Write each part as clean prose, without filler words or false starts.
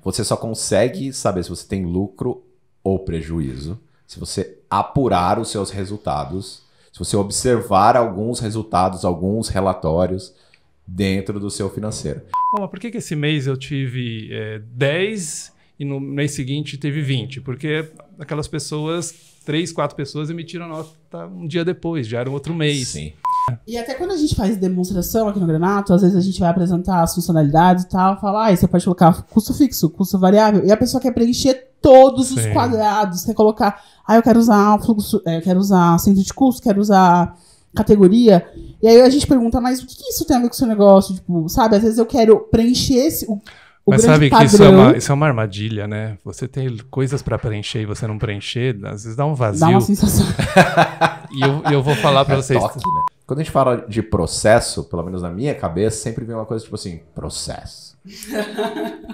Você só consegue saber se você tem lucro ou prejuízo se você apurar os seus resultados, se você observar alguns resultados, alguns relatórios dentro do seu financeiro. Bom, mas por que esse mês eu tive 10 e no mês seguinte teve 20? Porque aquelas pessoas, 3, 4 pessoas emitiram a nota um dia depois, já era um outro mês. Sim. E até quando a gente faz demonstração aqui no Granato, às vezes a gente vai apresentar as funcionalidades e tal, fala, você pode colocar custo fixo, custo variável, e a pessoa quer preencher todos os quadrados, quer colocar, eu quero usar fluxo, quero usar centro de custo, quero usar categoria, e aí a gente pergunta, mas o que isso tem a ver com o seu negócio? Tipo, sabe, às vezes eu quero preencher mas grande sabe que padrão. isso é uma armadilha, né? Você tem coisas pra preencher e você não preencher, às vezes dá um vazio. Dá uma sensação. E eu vou falar pra vocês. Toque, né? Quando a gente fala de processo, pelo menos na minha cabeça, sempre vem uma coisa tipo assim, processo.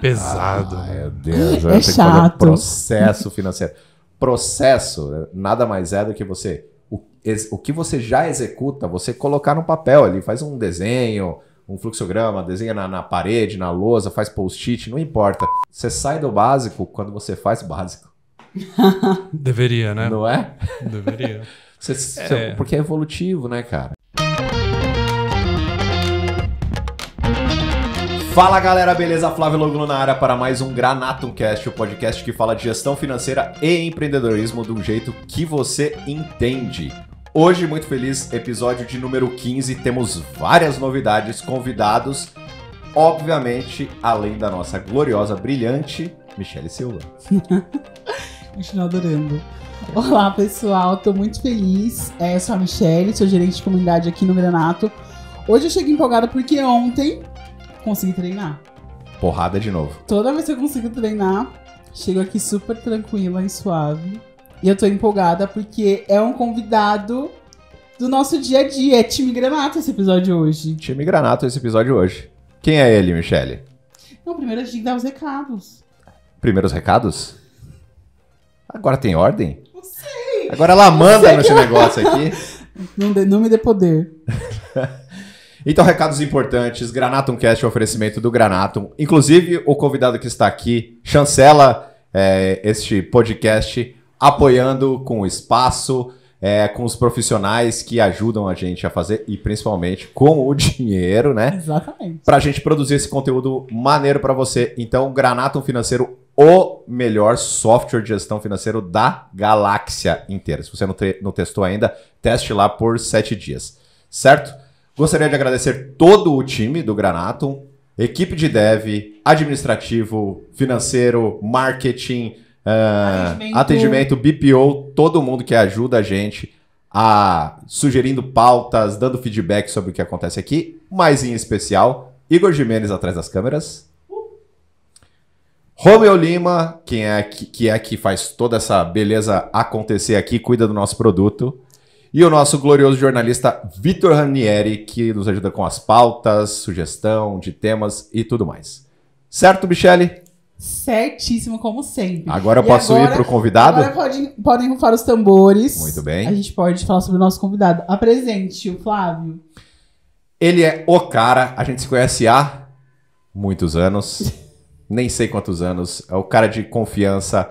Pesado. Meu Deus, É chato. Processo financeiro. Processo nada mais é do que você... O que você já executa, você colocar no papel ali, faz um desenho, um fluxograma, desenha na parede, na lousa, faz post-it, não importa. Você sai do básico quando você faz o básico. Deveria, né? Não é? Deveria. Porque é evolutivo, né, cara? Fala galera, beleza? Flávio Logulo na área para mais um Granatum Cast, o podcast que fala de gestão financeira e empreendedorismo de um jeito que você entende. Hoje, muito feliz, episódio de número 15, temos várias novidades, convidados, obviamente, além da nossa gloriosa, brilhante Michele Silva. Continuo adorando. Olá, pessoal, tô muito feliz. Eu sou a Michele, sou gerente de comunidade aqui no Granato. Hoje eu cheguei empolgada porque ontem consegui treinar. Porrada de novo. Toda vez que eu consigo treinar, chego aqui super tranquila e suave. E eu tô empolgada porque é um convidado do nosso dia a dia. É time Granato esse episódio hoje. Time Granato esse episódio hoje. Quem é ele, Michele? Não, primeiro a gente tem que dar os recados. Primeiros recados? Agora tem ordem? Não sei. Agora ela manda nesse negócio aqui. Não me dê poder. Então, recados importantes. Granatum Cast é um oferecimento do Granatum. Inclusive, o convidado que está aqui chancela este podcast apoiando com o espaço, com os profissionais que ajudam a gente a fazer e principalmente com o dinheiro, né? Exatamente. Pra gente produzir esse conteúdo maneiro pra você. Então, Granatum Financeiro, o melhor software de gestão financeira da galáxia inteira. Se você não testou ainda, teste lá por 7 dias. Certo? Gostaria de agradecer todo o time do Granatum, equipe de dev, administrativo, financeiro, marketing, atendimento, BPO, todo mundo que ajuda a gente sugerindo pautas, dando feedback sobre o que acontece aqui, mas em especial, Igor Gimenez atrás das câmeras, Romeu Lima, que faz toda essa beleza acontecer aqui, cuida do nosso produto, e o nosso glorioso jornalista Vitor Ranieri, que nos ajuda com as pautas, sugestão de temas e tudo mais. Certo, Michele? Certíssimo, como sempre. Agora eu posso ir para o convidado? Agora podem rufar os tambores. Muito bem. A gente pode falar sobre o nosso convidado. Apresente o Flávio. Ele é o cara, a gente se conhece há muitos anos, nem sei quantos anos, é o cara de confiança.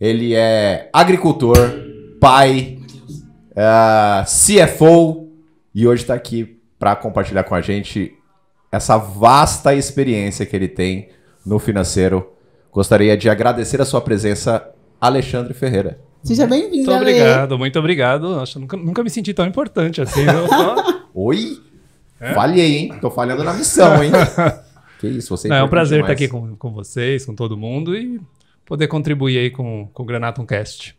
Ele é agricultor, pai, CFO e hoje está aqui para compartilhar com a gente essa vasta experiência que ele tem no financeiro. Gostaria de agradecer a sua presença, Alexandre Ferreira. Seja bem-vindo, Muito obrigado. Acho que nunca me senti tão importante assim. Oi? Falhei, hein? Tô falhando na missão, hein? Que isso, você é um prazer estar aqui com vocês, com todo mundo e poder contribuir aí com o Granatum Cast.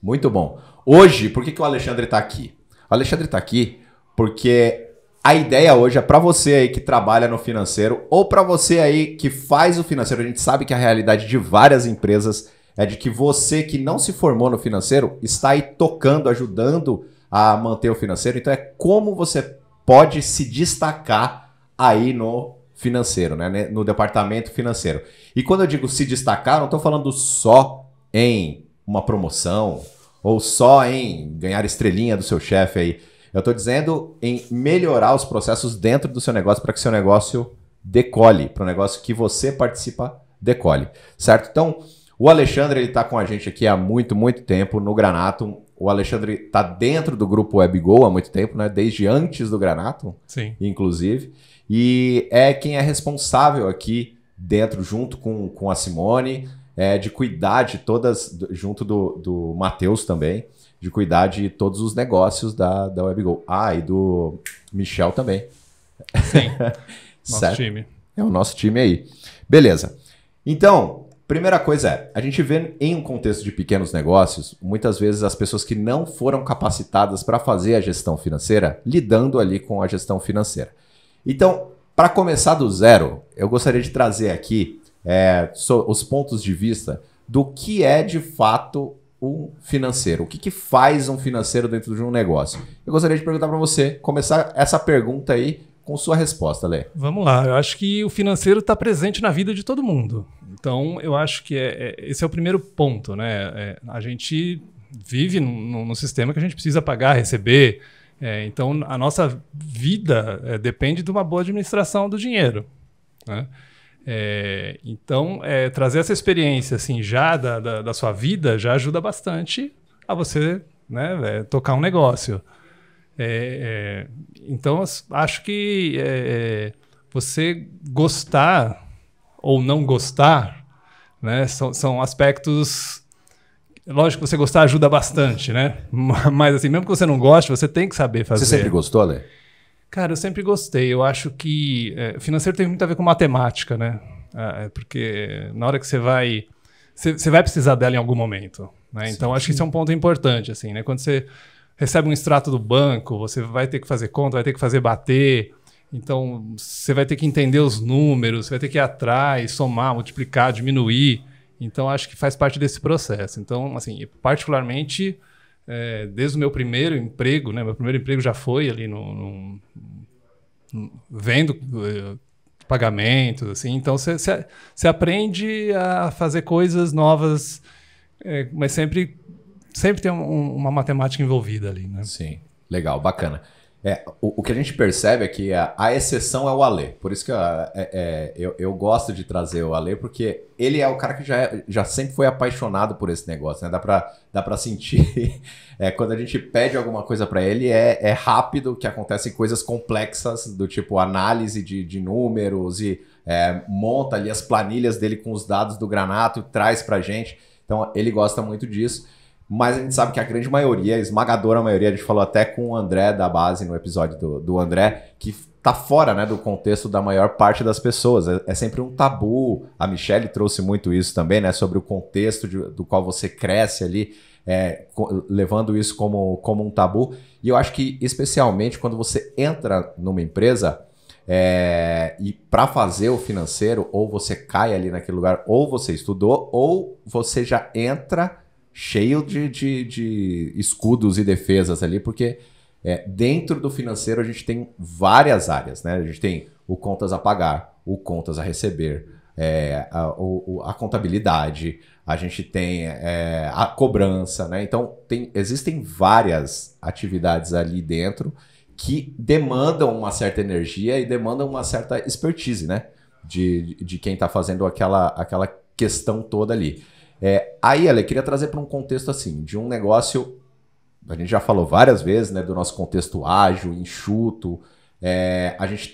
Muito bom. Hoje, por que o Alexandre está aqui? O Alexandre está aqui porque a ideia hoje é para você aí que trabalha no financeiro ou para você aí que faz o financeiro. A gente sabe que a realidade de várias empresas é de que você que não se formou no financeiro está aí tocando, ajudando a manter o financeiro. Então é como você pode se destacar aí no financeiro, né? No departamento financeiro. E quando eu digo se destacar, não estou falando só em uma promoção ou só em ganhar estrelinha do seu chefe aí. Eu estou dizendo em melhorar os processos dentro do seu negócio para que seu negócio decole, para o negócio que você participa decole, certo? Então, o Alexandre, ele tá com a gente aqui há muito, muito tempo no Granatum. O Alexandre tá dentro do grupo WebGo há muito tempo, né? Desde antes do Granatum, Sim. inclusive. E é quem é responsável aqui dentro, junto com a Simone, de cuidar de todas, junto do Matheus também, de cuidar de todos os negócios da WebGo. Ah, e do Michel também. Sim, nosso time. É o nosso time aí. Beleza. Então, primeira coisa a gente vê em um contexto de pequenos negócios, muitas vezes as pessoas que não foram capacitadas para fazer a gestão financeira, lidando ali com a gestão financeira. Então, para começar do zero, eu gostaria de trazer aqui os pontos de vista do que é de fato um financeiro. O que faz um financeiro dentro de um negócio? Eu gostaria de perguntar para você, começar essa pergunta aí com sua resposta, Lê. Vamos lá, eu acho que o financeiro está presente na vida de todo mundo. Então, eu acho que esse é o primeiro ponto, né? A gente vive num sistema que a gente precisa pagar, receber. Então, a nossa vida depende de uma boa administração do dinheiro, né? Então, trazer essa experiência assim, já da sua vida já ajuda bastante a você, né, tocar um negócio. Então, acho que você gostar ou não gostar, né, são aspectos... Lógico que você gostar ajuda bastante, né? Mas assim, mesmo que você não goste, você tem que saber fazer. Você sempre gostou, Lê? Cara, eu sempre gostei. Eu acho que financeiro tem muito a ver com matemática, né? Porque na hora que você vai precisar dela em algum momento, né? Então, acho que isso é um ponto importante, assim, né? Quando você recebe um extrato do banco, você vai ter que fazer conta, vai ter que fazer bater. Então, você vai ter que entender os números, você vai ter que ir atrás, somar, multiplicar, diminuir. Então, acho que faz parte desse processo. Então, assim, particularmente, desde o meu primeiro emprego, né? Meu primeiro emprego já foi ali vendo pagamentos, assim. Então, você aprende a fazer coisas novas, mas sempre tem uma matemática envolvida ali, né? Sim, legal, bacana. O que a gente percebe é que a exceção é o Alê. Por isso que eu gosto de trazer o Alê, porque ele é o cara que já sempre foi apaixonado por esse negócio, né? Dá pra sentir. Quando a gente pede alguma coisa para ele, é rápido, que acontecem coisas complexas, do tipo análise de números e monta ali as planilhas dele com os dados do Granatum, traz pra gente. Então, ele gosta muito disso. Mas a gente sabe que a grande maioria, a esmagadora maioria, a gente falou até com o André da base no episódio do André, que tá fora, né, do contexto da maior parte das pessoas. É sempre um tabu. A Michelle trouxe muito isso também, né, sobre o contexto do qual você cresce ali, levando isso como um tabu. E eu acho que, especialmente, quando você entra numa empresa e para fazer o financeiro, ou você cai ali naquele lugar, ou você estudou, ou você já entra cheio de escudos e defesas ali, porque dentro do financeiro a gente tem várias áreas, né? A gente tem o contas a pagar, o contas a receber, a contabilidade, a gente tem a cobrança, né? Então, existem várias atividades ali dentro que demandam uma certa energia e demandam uma certa expertise, né? De quem está fazendo aquela questão toda ali. Aí, Ale, queria trazer para um contexto assim, de um negócio, a gente já falou várias vezes, né, do nosso contexto ágil, enxuto, a gente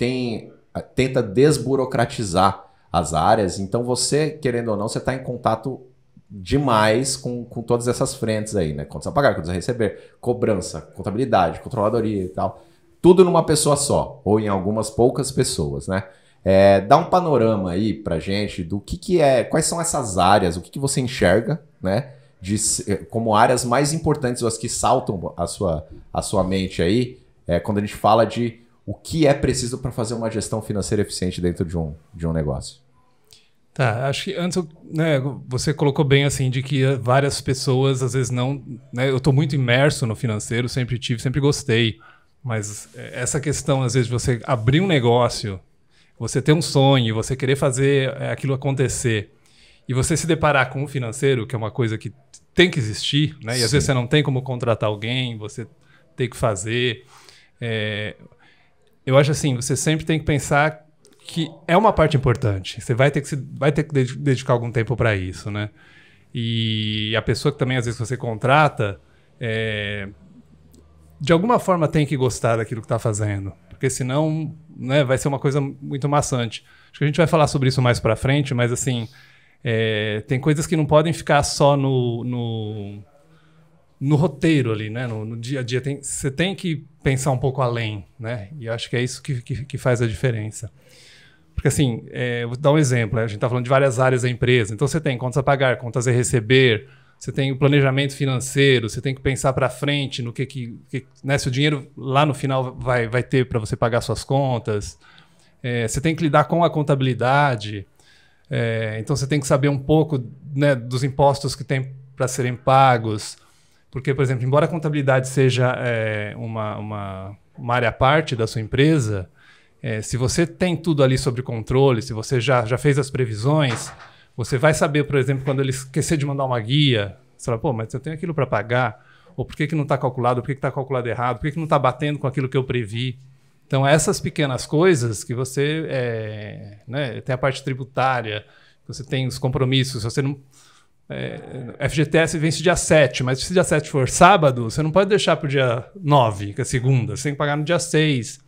tenta desburocratizar as áreas, então você, querendo ou não, você está em contato demais com todas essas frentes aí, né, contas a pagar, contas a receber, cobrança, contabilidade, controladoria e tal, tudo numa pessoa só, ou em algumas poucas pessoas, né? Dá um panorama aí pra gente do que quais são essas áreas, o que você enxerga, né, como áreas mais importantes, as que saltam a sua mente aí, quando a gente fala de o que é preciso para fazer uma gestão financeira eficiente dentro de um negócio. Tá, acho que antes, né, você colocou bem assim, de que várias pessoas às vezes não, né, eu estou muito imerso no financeiro, sempre gostei, mas essa questão às vezes de você abrir um negócio, você ter um sonho, você querer fazer aquilo acontecer e você se deparar com o financeiro, que é uma coisa que tem que existir, né? E às vezes você não tem como contratar alguém, você tem que fazer. Eu acho assim, você sempre tem que pensar que é uma parte importante. Você vai ter que dedicar algum tempo para isso, né? E a pessoa que também, às vezes, você contrata, de alguma forma tem que gostar daquilo que está fazendo. Porque senão, né, vai ser uma coisa muito maçante. Acho que a gente vai falar sobre isso mais para frente, mas assim, tem coisas que não podem ficar só no roteiro ali, né? No dia a dia. Você tem que pensar um pouco além, né? E eu acho que é isso que faz a diferença. Porque assim, vou dar um exemplo, né? A gente está falando de várias áreas da empresa. Então você tem contas a pagar, contas a receber, você tem o planejamento financeiro, você tem que pensar para frente no que né? Se o dinheiro lá no final vai ter para você pagar suas contas. Você tem que lidar com a contabilidade. Então você tem que saber um pouco, né, dos impostos que tem para serem pagos. Porque, por exemplo, embora a contabilidade seja uma área à parte da sua empresa, se você tem tudo ali sob controle, se você já fez as previsões, você vai saber, por exemplo, quando ele esquecer de mandar uma guia, você fala, pô, mas eu tenho aquilo para pagar, ou por que não está calculado, por que está calculado errado, por que não está batendo com aquilo que eu previ. Então, essas pequenas coisas que você né, tem a parte tributária, você tem os compromissos, você não... FGTS vence dia 7, mas se dia 7 for sábado, você não pode deixar para o dia 9, que é segunda, você tem que pagar no dia 6.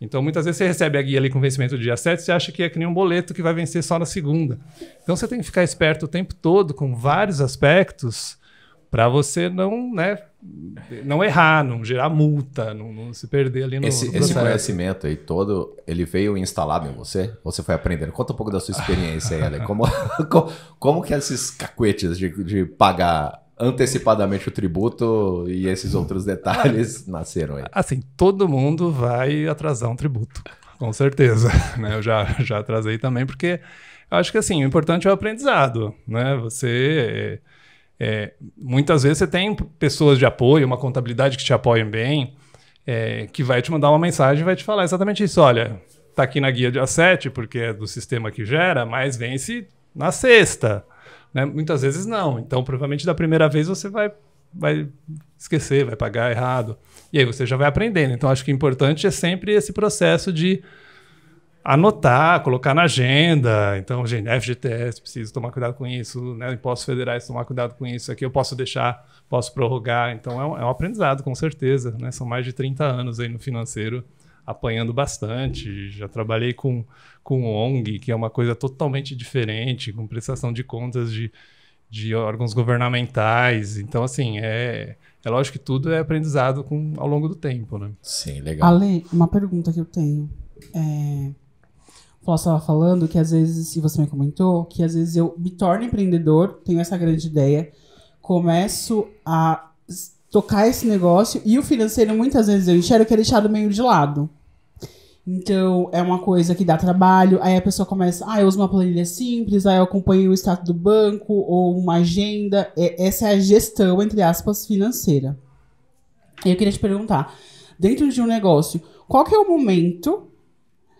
Então, muitas vezes você recebe a guia ali com vencimento do dia 7, você acha que é que nem um boleto que vai vencer só na segunda. Então, você tem que ficar esperto o tempo todo com vários aspectos para você não errar, não gerar multa, não se perder ali no processo. Esse conhecimento aí todo, ele veio instalado em você? Ou você foi aprendendo? Conta um pouco da sua experiência aí, Ale. Como que esses cacuetes de pagar antecipadamente o tributo e esses outros detalhes nasceram aí? Assim, todo mundo vai atrasar um tributo, com certeza. Né? Eu já atrasei também, porque eu acho que assim, o importante é o aprendizado. Né? Muitas vezes você tem pessoas de apoio, uma contabilidade que te apoiam bem, que vai te mandar uma mensagem e vai te falar exatamente isso. Olha, tá aqui na guia dia 7, porque é do sistema que gera, mas vence na sexta. Né? Muitas vezes não. Então, provavelmente, da primeira vez você vai esquecer, vai pagar errado. E aí você já vai aprendendo. Então, acho que o importante é sempre esse processo de anotar, colocar na agenda. Então, gente, FGTS, preciso tomar cuidado com isso. Né? Impostos federais, tomar cuidado com isso. Aqui eu posso deixar, posso prorrogar. Então, é um aprendizado, com certeza. Né? São mais de 30 anos aí no financeiro, apanhando bastante. Já trabalhei com ONG, que é uma coisa totalmente diferente, com prestação de contas de órgãos governamentais. Então, assim, é lógico que tudo é aprendizado ao longo do tempo, né? Sim, legal. Ale, uma pergunta que eu tenho. Você estava falando que às vezes, e você me comentou, que às vezes eu me torno empreendedor, tenho essa grande ideia, começo a tocar esse negócio e o financeiro muitas vezes eu enxergo que é deixado meio de lado. Então, é uma coisa que dá trabalho, aí a pessoa começa, eu uso uma planilha simples, aí eu acompanho o status do banco ou uma agenda. Essa é a gestão, entre aspas, financeira. E eu queria te perguntar, dentro de um negócio, qual que é o momento...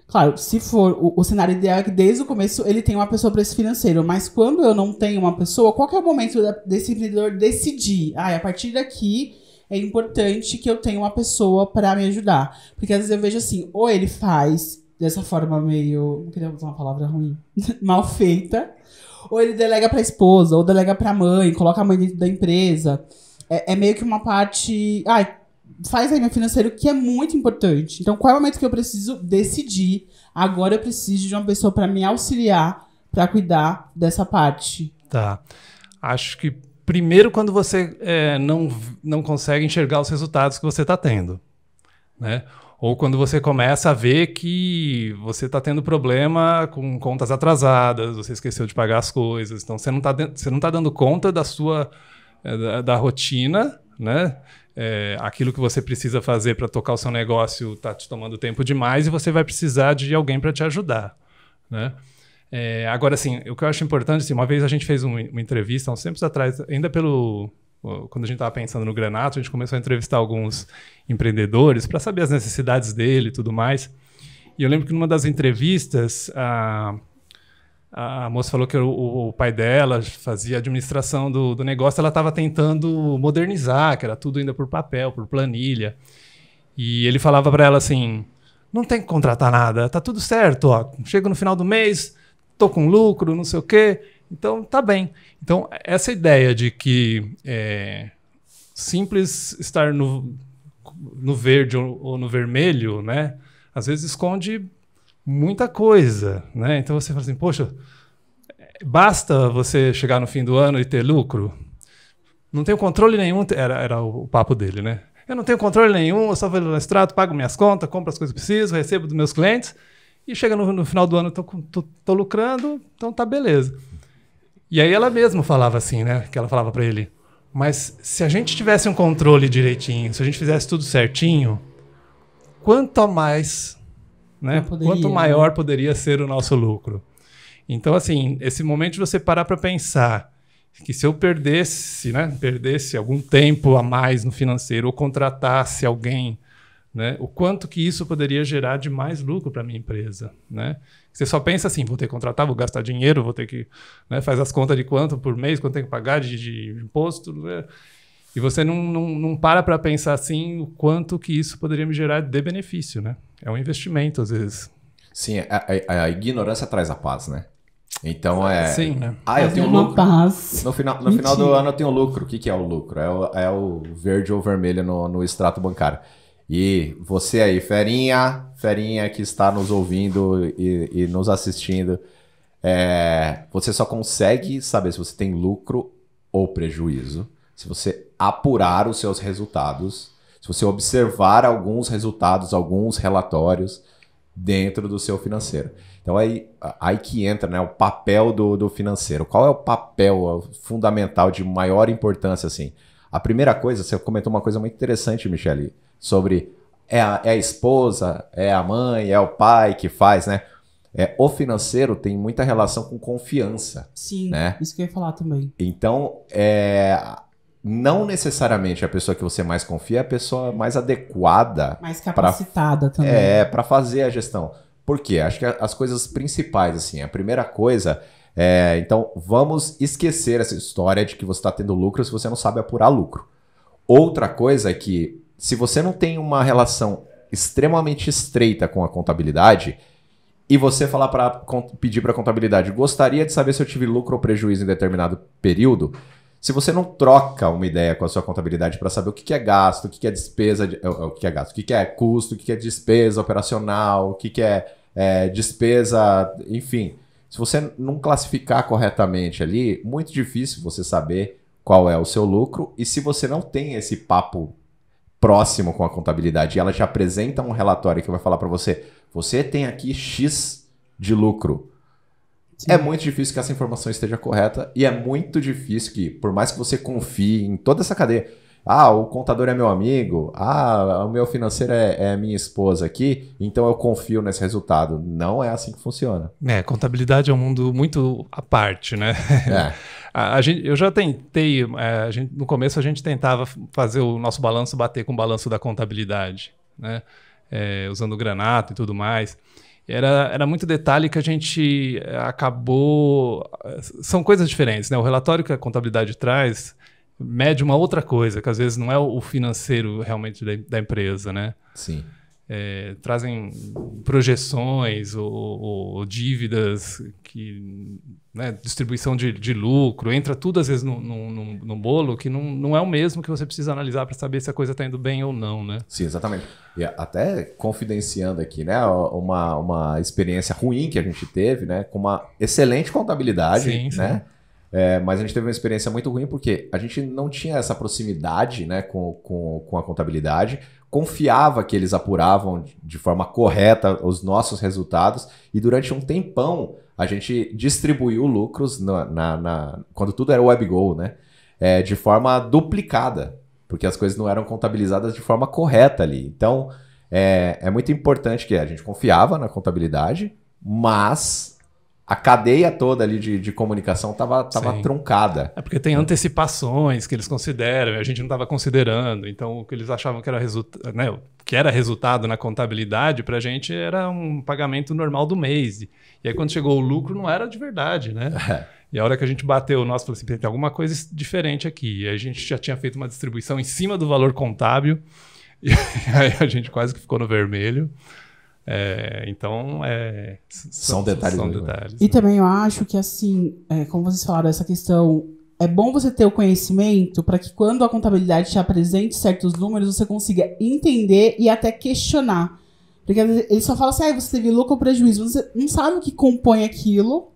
Claro, se for o cenário ideal é que desde o começo ele tem uma pessoa para esse financeiro, mas quando eu não tenho uma pessoa, qual que é o momento desse empreendedor decidir? A partir daqui é importante que eu tenha uma pessoa para me ajudar. Porque às vezes eu vejo assim, ou ele faz dessa forma meio, não queria usar uma palavra ruim, mal feita, ou ele delega para a esposa, ou delega para a mãe, coloca a mãe dentro da empresa. É meio que uma parte... faz aí meu financeiro, que é muito importante. Então, qual é o momento que eu preciso decidir? Agora eu preciso de uma pessoa para me auxiliar, para cuidar dessa parte. Tá. Acho que primeiro quando você não consegue enxergar os resultados que você está tendo. Né? Ou quando você começa a ver que você está tendo problema com contas atrasadas, você esqueceu de pagar as coisas. Então, você não tá dando conta da sua da rotina, né? Aquilo que você precisa fazer para tocar o seu negócio está te tomando tempo demais e você vai precisar de alguém para te ajudar, né? Agora, assim, o que eu acho importante, assim, uma vez a gente fez uma entrevista, há uns tempos atrás, ainda quando a gente estava pensando no Granato, a gente começou a entrevistar alguns empreendedores para saber as necessidades dele e tudo mais. E eu lembro que numa das entrevistas, a moça falou que o pai dela fazia administração do negócio, ela estava tentando modernizar, que era tudo ainda por papel, por planilha. E ele falava para ela assim, não tem que contratar nada, tá tudo certo, ó. Chego no final do mês, tô com lucro, não sei o quê, então tá bem. Então, essa ideia de que simples estar no verde ou no vermelho, né, às vezes esconde muita coisa, né? Então você fala assim, poxa, basta você chegar no fim do ano e ter lucro? Não tenho controle nenhum, era o papo dele, né? Eu não tenho controle nenhum, eu só vou no extrato, pago minhas contas, compro as coisas que preciso, recebo dos meus clientes e chega no final do ano, tô lucrando, então tá beleza. E aí ela mesma falava assim, né? Que ela falava para ele, mas se a gente tivesse um controle direitinho, se a gente fizesse tudo certinho, quanto mais, né? Quanto maior poderia ser o nosso lucro. Então, assim, esse momento de você parar para pensar que se eu perdesse algum tempo a mais no financeiro ou contratasse alguém, né, o quanto que isso poderia gerar de mais lucro para a minha empresa, né? Você só pensa assim, vou ter que contratar, vou gastar dinheiro, vou ter que, né, faz as contas de quanto por mês, quanto tem que pagar de imposto, né? E você não para pensar assim o quanto que isso poderia me gerar de benefício, né? É um investimento, às vezes. Sim, a ignorância traz a paz, né? Então Sim, né? eu tenho lucro. Paz. No final do ano eu tenho lucro. O que é o lucro? É o verde ou vermelho no extrato bancário. E você aí, ferinha que está nos ouvindo e nos assistindo, você só consegue saber se você tem lucro ou prejuízo se você apurar os seus resultados, se você observar alguns resultados, alguns relatórios dentro do seu financeiro. Então aí que entra, né, o papel do financeiro. Qual é o papel fundamental de maior importância, assim? A primeira coisa, você comentou uma coisa muito interessante, Michele, sobre é a esposa, é a mãe, é o pai que faz, né? O financeiro tem muita relação com confiança. Sim, né? Isso que eu ia falar também. Então, não necessariamente a pessoa que você mais confia é a pessoa mais adequada. Mais capacitada também. Para fazer a gestão. Por quê? Acho que as coisas principais, assim, a primeira coisa então, vamos esquecer essa história de que você está tendo lucro se você não sabe apurar lucro. Outra coisa é que, se você não tem uma relação extremamente estreita com a contabilidade, e você pedir para a contabilidade, gostaria de saber se eu tive lucro ou prejuízo em determinado período, se você não troca uma ideia com a sua contabilidade para saber o que é gasto, o que é despesa, o que é gasto, o que é custo, o que é despesa operacional, o que é despesa, enfim. Se você não classificar corretamente ali, muito difícil você saber qual é o seu lucro. E se você não tem esse papo próximo com a contabilidade e ela te apresenta um relatório que vai falar para você, você tem aqui X de lucro. Sim. É muito difícil que essa informação esteja correta e é muito difícil que, por mais que você confie em toda essa cadeia, o contador é meu amigo, o meu financeiro é minha esposa aqui, então eu confio nesse resultado. Não é assim que funciona. Contabilidade é um mundo muito à parte, né? Eu já tentei, no começo a gente tentava fazer o nosso balanço bater com o balanço da contabilidade, né? Usando o Granato e tudo mais. Era muito detalhe que a gente acabou... São coisas diferentes, né? O relatório que a contabilidade traz mede uma outra coisa, que às vezes não é o financeiro realmente da empresa, né? Sim. Trazem projeções ou dívidas, né, distribuição de lucro, entra tudo às vezes no bolo que não é o mesmo que você precisa analisar para saber se a coisa está indo bem ou não, né? Sim, exatamente. E até confidenciando aqui, né, uma experiência ruim que a gente teve, né, com uma excelente contabilidade, sim, né? Sim. Mas a gente teve uma experiência muito ruim porque a gente não tinha essa proximidade, né, com a contabilidade, confiava que eles apuravam de forma correta os nossos resultados e durante um tempão a gente distribuiu lucros quando tudo era WebGo, né, de forma duplicada, porque as coisas não eram contabilizadas de forma correta ali. Então, é muito importante que a gente confiava na contabilidade, mas a cadeia toda ali de comunicação estava truncada. Porque tem antecipações que eles consideram, e a gente não estava considerando. Então, o que eles achavam que era resultado na contabilidade, para a gente era um pagamento normal do mês. E aí, quando chegou o lucro, não era de verdade, né? E a hora que a gente bateu o nosso, falou assim, tem alguma coisa diferente aqui. E aí a gente já tinha feito uma distribuição em cima do valor contábil, e aí a gente quase que ficou no vermelho. Então, São detalhes. São detalhes. E também eu acho que, assim, como vocês falaram, essa questão, é bom você ter o conhecimento para que quando a contabilidade te apresente certos números, você consiga entender e até questionar. Porque às vezes, ele só fala assim, você teve lucro ou prejuízo. Você não sabe o que compõe aquilo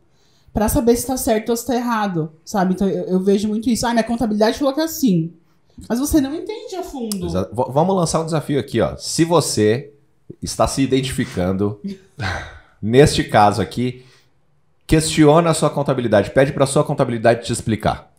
para saber se está certo ou se está errado, sabe? Então eu vejo muito isso. Minha contabilidade falou que é assim. Mas você não entende a fundo. Vamos lançar um desafio aqui, ó. Se você está se identificando neste caso aqui, questiona a sua contabilidade, pede para a sua contabilidade te explicar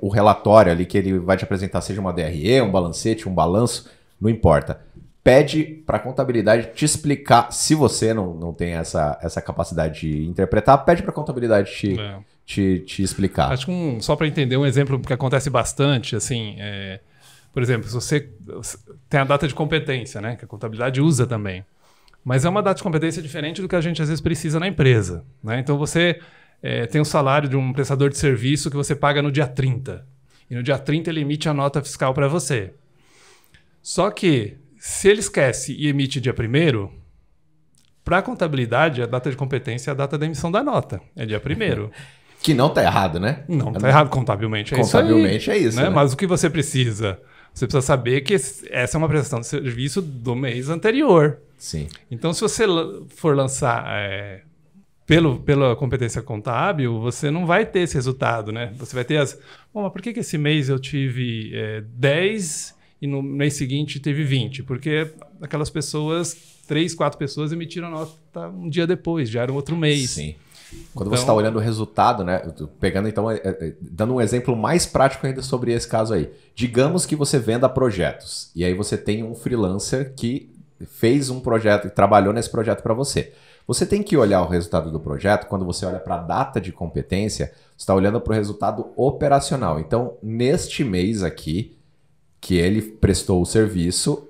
o relatório ali que ele vai te apresentar, seja uma DRE, um balancete, um balanço, não importa. Pede para a contabilidade te explicar, se você não tem essa capacidade de interpretar, pede para a contabilidade te explicar. Acho que só para entender um exemplo que acontece bastante, assim, por exemplo, se você tem a data de competência, né, que a contabilidade usa também, mas é uma data de competência diferente do que a gente às vezes precisa na empresa, né? Então você tem o salário de um prestador de serviço que você paga no dia 30, e no dia 30 ele emite a nota fiscal para você. Só que se ele esquece e emite dia 1º, para a contabilidade a data de competência é a data da emissão da nota, é dia 1º. Que não tá errado, né? Não tá errado contabilmente, contabilmente é isso, né? Né? Mas o que você precisa? Você precisa saber que essa é uma prestação de serviço do mês anterior. Sim. Então, se você for lançar pela competência contábil, você não vai ter esse resultado, né? Você vai ter mas por que esse mês eu tive 10 e no mês seguinte teve 20? Porque aquelas pessoas, 3, 4 pessoas emitiram a nota um dia depois, já era um outro mês. Sim. Quando você está olhando o resultado, né? Pegando então, dando um exemplo mais prático ainda sobre esse caso aí. Digamos que você venda projetos e aí você tem um freelancer que fez um projeto e trabalhou nesse projeto para você. Você tem que olhar o resultado do projeto. Quando você olha para a data de competência, você está olhando para o resultado operacional. Então, neste mês aqui, que ele prestou o serviço,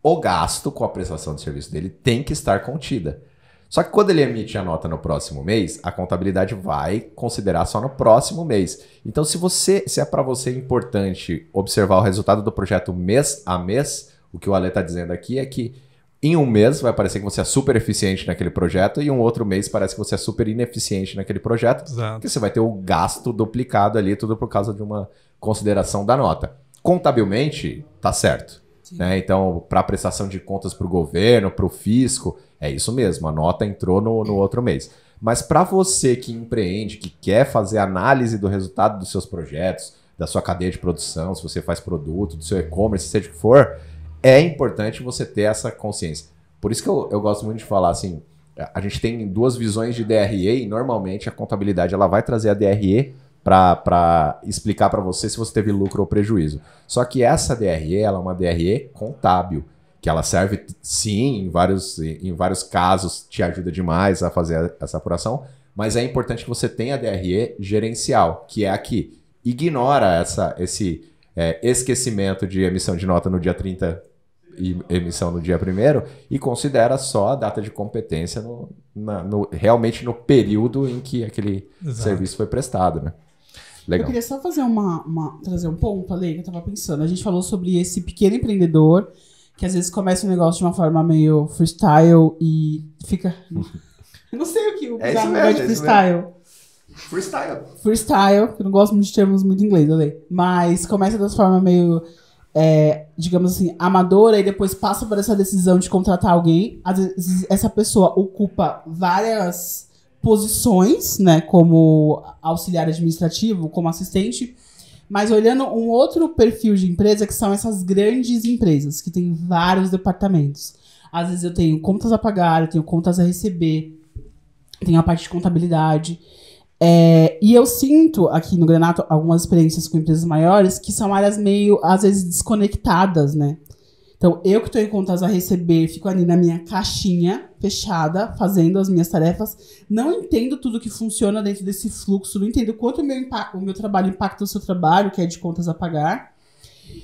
o gasto com a prestação de serviço dele tem que estar contida. Só que quando ele emite a nota no próximo mês, a contabilidade vai considerar só no próximo mês. Então, se é para você importante observar o resultado do projeto mês a mês, o que o Ale está dizendo aqui é que em um mês vai parecer que você é super eficiente naquele projeto e em um outro mês parece que você é super ineficiente naquele projeto. Exato. Porque você vai ter o gasto duplicado ali, tudo por causa de uma consideração da nota. Contabilmente, tá certo. Né? Então, para prestação de contas para o governo, para o fisco, é isso mesmo, a nota entrou no outro mês. Mas para você que empreende, que quer fazer análise do resultado dos seus projetos, da sua cadeia de produção, se você faz produto, do seu e-commerce, seja o que for, é importante você ter essa consciência. Por isso que eu gosto muito de falar assim, a gente tem duas visões de DRE e normalmente a contabilidade ela vai trazer a DRE para explicar para você se você teve lucro ou prejuízo. Só que essa DRE ela é uma DRE contábil, que ela serve, sim, em vários casos, te ajuda demais a fazer essa apuração, mas é importante que você tenha a DRE gerencial, que é a que ignora esse esquecimento de emissão de nota no dia 30 e emissão no dia 1º e considera só a data de competência realmente no período em que aquele serviço foi prestado, né? Legal. Eu queria só fazer trazer um ponto, Ale, que eu tava pensando. A gente falou sobre esse pequeno empreendedor que às vezes começa um negócio de uma forma meio freestyle e fica... Eu não sei o que o negócio de freestyle. Freestyle, que eu não gosto muito de termos muito em inglês, Ale. Mas começa dessa forma meio, digamos assim, amadora e depois passa por essa decisão de contratar alguém. Às vezes essa pessoa ocupa várias posições, né, como auxiliar administrativo, como assistente, mas olhando um outro perfil de empresa que são essas grandes empresas, que tem vários departamentos. Às vezes eu tenho contas a pagar, eu tenho contas a receber, tenho a parte de contabilidade. E eu sinto aqui no Granato algumas experiências com empresas maiores que são áreas meio, às vezes, desconectadas, né? Então, eu que estou em contas a receber, fico ali na minha caixinha fechada, fazendo as minhas tarefas, não entendo tudo que funciona dentro desse fluxo, não entendo quanto o meu trabalho impacta o seu trabalho, que é de contas a pagar.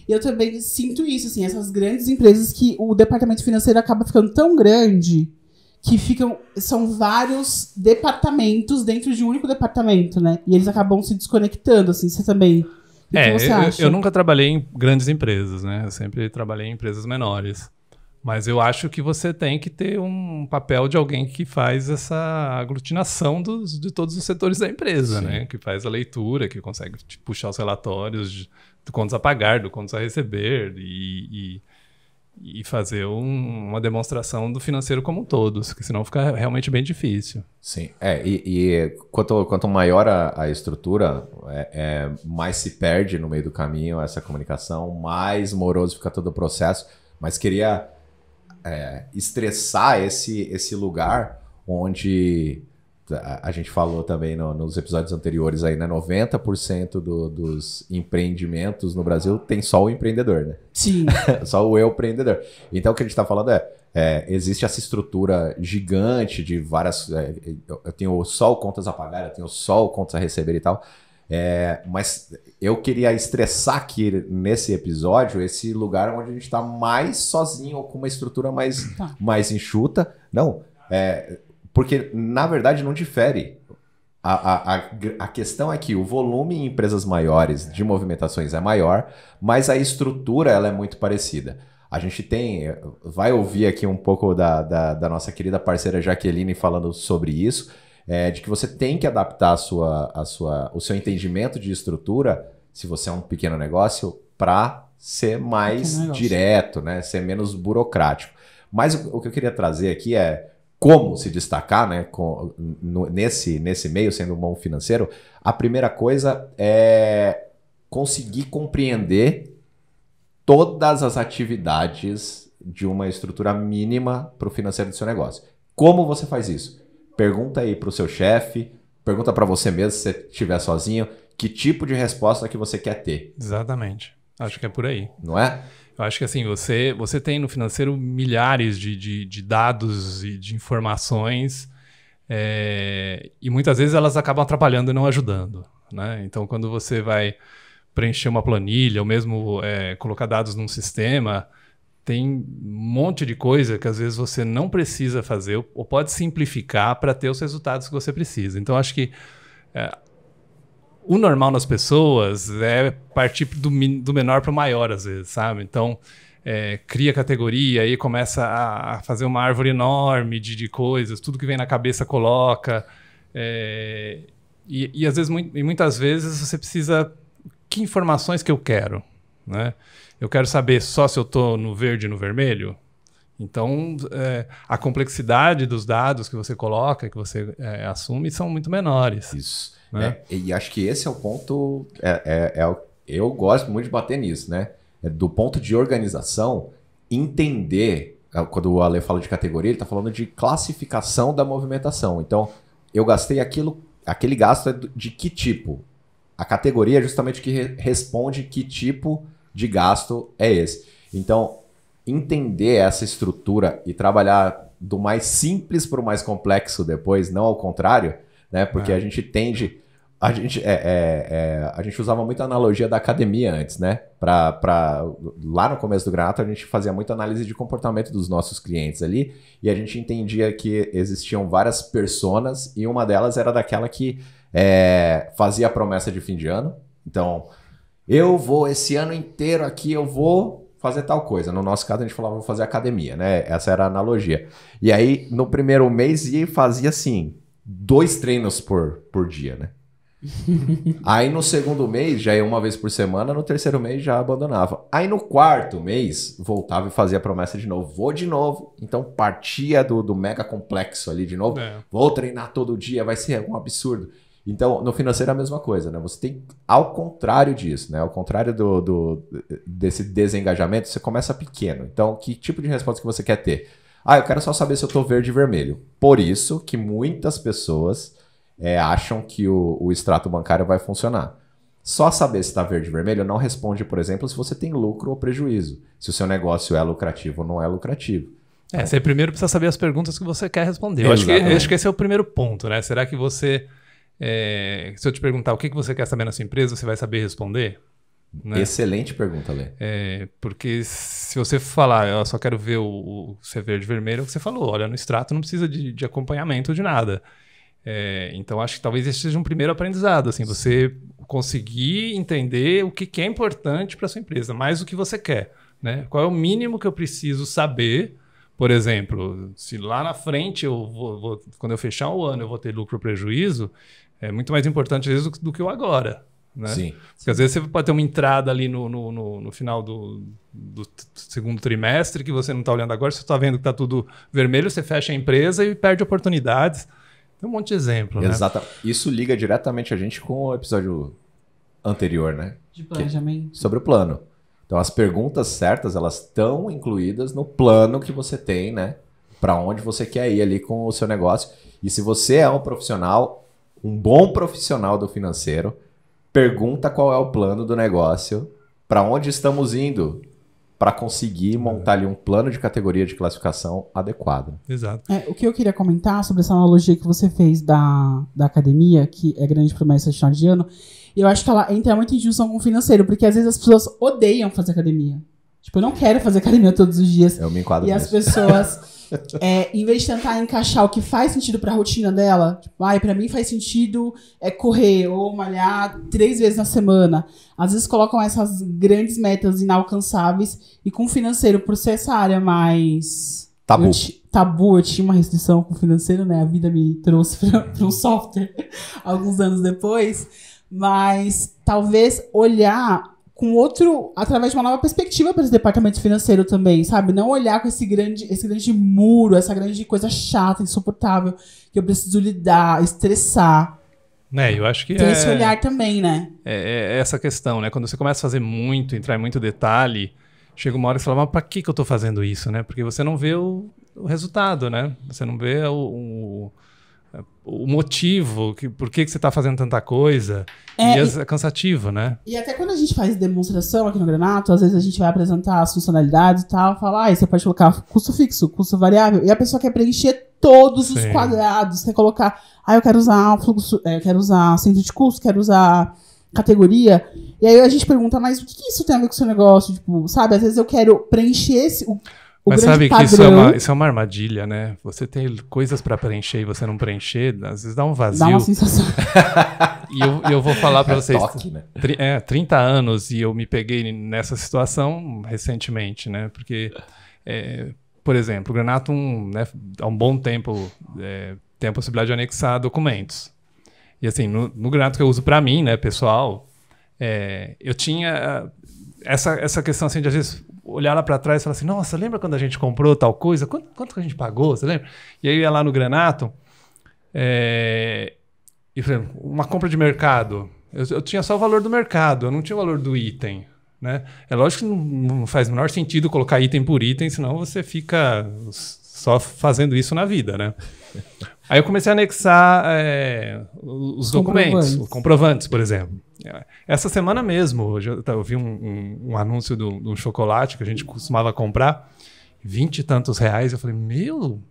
E eu também sinto isso, assim, essas grandes empresas que o departamento financeiro acaba ficando tão grande que são vários departamentos dentro de um único departamento, né? E eles acabam se desconectando, assim, você também... O que você acha? Eu nunca trabalhei em grandes empresas, né? Eu sempre trabalhei em empresas menores. Mas eu acho que você tem que ter um papel de alguém que faz essa aglutinação de todos os setores da empresa, né? Que faz a leitura, que consegue puxar os relatórios do contas a pagar, do contas a receber e fazer uma demonstração do financeiro como um todo, porque senão fica realmente bem difícil. Sim, e quanto maior a estrutura, mais se perde no meio do caminho essa comunicação, mais moroso fica todo o processo, mas queria estressar esse lugar onde a gente falou também nos episódios anteriores aí, né? 90% dos empreendimentos no Brasil tem só o empreendedor, né? Sim. Só o empreendedor. Então o que a gente está falando existe essa estrutura gigante de várias... eu tenho só o contas a pagar, eu tenho só o contas a receber e tal. Mas eu queria estressar aqui nesse episódio esse lugar onde a gente está mais sozinho ou com uma estrutura mais enxuta. Não, porque na verdade não difere. A questão é que o volume em empresas maiores de movimentações é maior, mas a estrutura ela é muito parecida. A gente vai ouvir aqui um pouco da nossa querida parceira Jaqueline falando sobre isso, de que você tem que adaptar o seu entendimento de estrutura, se você é um pequeno negócio, para ser mais direto, né? Ser menos burocrático. Mas o que eu queria trazer aqui é como se destacar, né? Nesse meio, sendo um bom financeiro. A primeira coisa é conseguir compreender todas as atividades de uma estrutura mínima para o financeiro do seu negócio. Como você faz isso? Pergunta aí para o seu chefe, pergunta para você mesmo, se você estiver sozinho, que tipo de resposta que você quer ter. Exatamente. Acho que é por aí. Não é? Eu acho que assim, você tem no financeiro milhares de dados e de informações e muitas vezes elas acabam atrapalhando e não ajudando, né? Então, quando você vai preencher uma planilha ou mesmo colocar dados num sistema, tem um monte de coisa que às vezes você não precisa fazer ou pode simplificar para ter os resultados que você precisa. Então, acho que o normal nas pessoas é partir do menor para o maior, às vezes, sabe? Então, cria categoria e começa a fazer uma árvore enorme de coisas, tudo que vem na cabeça coloca. E às vezes, muitas vezes, você precisa... Que informações que eu quero, né? Eu quero saber só se eu estou no verde e no vermelho. Então, a complexidade dos dados que você coloca, que você assume, são muito menores. Isso. Né? E acho que esse é o ponto... eu gosto muito de bater nisso, né? Do ponto de organização, entender... Quando o Ale fala de categoria, ele está falando de classificação da movimentação. Então, eu gastei aquele gasto de que tipo? A categoria é justamente o que responde que tipo de gasto é esse. Então, entender essa estrutura e trabalhar do mais simples para o mais complexo depois, não ao contrário, né? Porque a gente tende... A gente usava muito a analogia da academia antes, né? Lá no começo do Granato, a gente fazia muita análise de comportamento dos nossos clientes ali e a gente entendia que existiam várias personas e uma delas era daquela que fazia a promessa de fim de ano. Então, eu vou esse ano inteiro aqui, eu vou fazer tal coisa. No nosso caso, a gente falava, vou fazer academia, né? Essa era a analogia. E aí, no primeiro mês, ia e fazia assim, 2 treinos por dia, né? Aí no segundo mês já ia uma vez por semana, no terceiro mês já abandonava. Aí no quarto mês voltava e fazia a promessa de novo, vou de novo. Então partia do mega complexo ali de novo, vou treinar todo dia, vai ser um absurdo. Então no financeiro é a mesma coisa, né? Você tem ao contrário disso, né? Ao contrário desse desengajamento, você começa pequeno. Então que tipo de resposta que você quer ter? Eu quero só saber se eu tô verde e vermelho. Por isso que muitas pessoas acham que o extrato bancário vai funcionar. Só saber se está verde e vermelho não responde, por exemplo, se você tem lucro ou prejuízo. Se o seu negócio é lucrativo ou não é lucrativo. Então, você primeiro precisa saber as perguntas que você quer responder. Eu acho que esse é o primeiro ponto, né? Será que você... se eu te perguntar o que você quer saber na sua empresa, você vai saber responder? Né? Excelente pergunta, Lê. Porque se você falar, eu só quero ver se é verde e vermelho, você falou, olha, no extrato não precisa de acompanhamento de nada. Então acho que talvez esse seja um primeiro aprendizado, assim, você conseguir entender o que é importante para sua empresa, mais do que você quer, né? Qual é o mínimo que eu preciso saber? Por exemplo, se lá na frente, quando eu fechar o ano, eu vou ter lucro ou prejuízo, é muito mais importante às vezes do que o agora. Né? Sim. Porque às vezes você pode ter uma entrada ali no final do segundo trimestre que você não está olhando agora, você está vendo que está tudo vermelho, você fecha a empresa e perde oportunidades. Tem um monte de exemplo. Exato. Né? Isso liga diretamente a gente com o episódio anterior, né? De planejamento. Sobre o plano. Então, as perguntas certas, elas estão incluídas no plano que você tem, né? Para onde você quer ir ali com o seu negócio. E se você é um profissional, um bom profissional do financeiro, pergunta qual é o plano do negócio, para onde estamos indo, para conseguir montar ali um plano de categoria de classificação adequado. Exato. O que eu queria comentar sobre essa analogia que você fez da academia, que é grande promessa de final de ano, eu acho que ela entra muito em junção com o financeiro, porque às vezes as pessoas odeiam fazer academia. Tipo, eu não quero fazer academia todos os dias. Eu me enquadro E nisso. as pessoas, em vez de tentar encaixar o que faz sentido pra rotina dela, tipo, pra mim faz sentido correr ou malhar 3 vezes na semana. Às vezes colocam essas grandes metas inalcançáveis e com o financeiro, por ser essa área mais... Tabu. Eu tinha uma restrição com o financeiro, né? A vida me trouxe pra um software alguns anos depois. Mas talvez olhar com através de uma nova perspectiva para esse departamento financeiro também, sabe? Não olhar com esse grande muro, essa grande coisa chata, insuportável, que eu preciso lidar, estressar. Né, eu acho que tem esse olhar também, né? É essa questão, né? Quando você começa a fazer muito, entrar em muito detalhe, chega uma hora que você fala, mas para que eu tô fazendo isso, né? Porque você não vê o resultado, né? Você não vê o motivo, por que você está fazendo tanta coisa, e é cansativo, né? E até quando a gente faz demonstração aqui no Granato, às vezes a gente vai apresentar as funcionalidades e tal, fala, você pode colocar custo fixo, custo variável, e a pessoa quer preencher todos os quadrados, quer colocar, eu quero usar fluxo, quero usar centro de custo, quero usar categoria, e aí a gente pergunta, mas o que isso tem a ver com o seu negócio? Tipo, sabe, às vezes eu quero preencher mas sabe que padrão. isso é uma armadilha, né? Você tem coisas para preencher e você não preencher, às vezes dá um vazio. Dá uma sensação. E eu vou falar para vocês, toque, né? 30 anos e eu me peguei nessa situação recentemente, né? Porque, por exemplo, o Granato, né, há um bom tempo tem a possibilidade de anexar documentos. E assim, no Granato que eu uso para mim, né, pessoal, eu tinha essa questão assim de às vezes olhar lá para trás e falar assim, nossa, lembra quando a gente comprou tal coisa? Quanto que a gente pagou? Você lembra? E aí eu ia lá no Granato e falei, uma compra de mercado. Eu tinha só o valor do mercado, eu não tinha o valor do item. Né? É lógico que não faz o menor sentido colocar item por item, senão você fica só fazendo isso na vida, né? Aí eu comecei a anexar os documentos, os comprovantes, por exemplo. Essa semana mesmo, hoje eu vi um anúncio de um chocolate que a gente costumava comprar, 20 e tantos reais. Eu falei,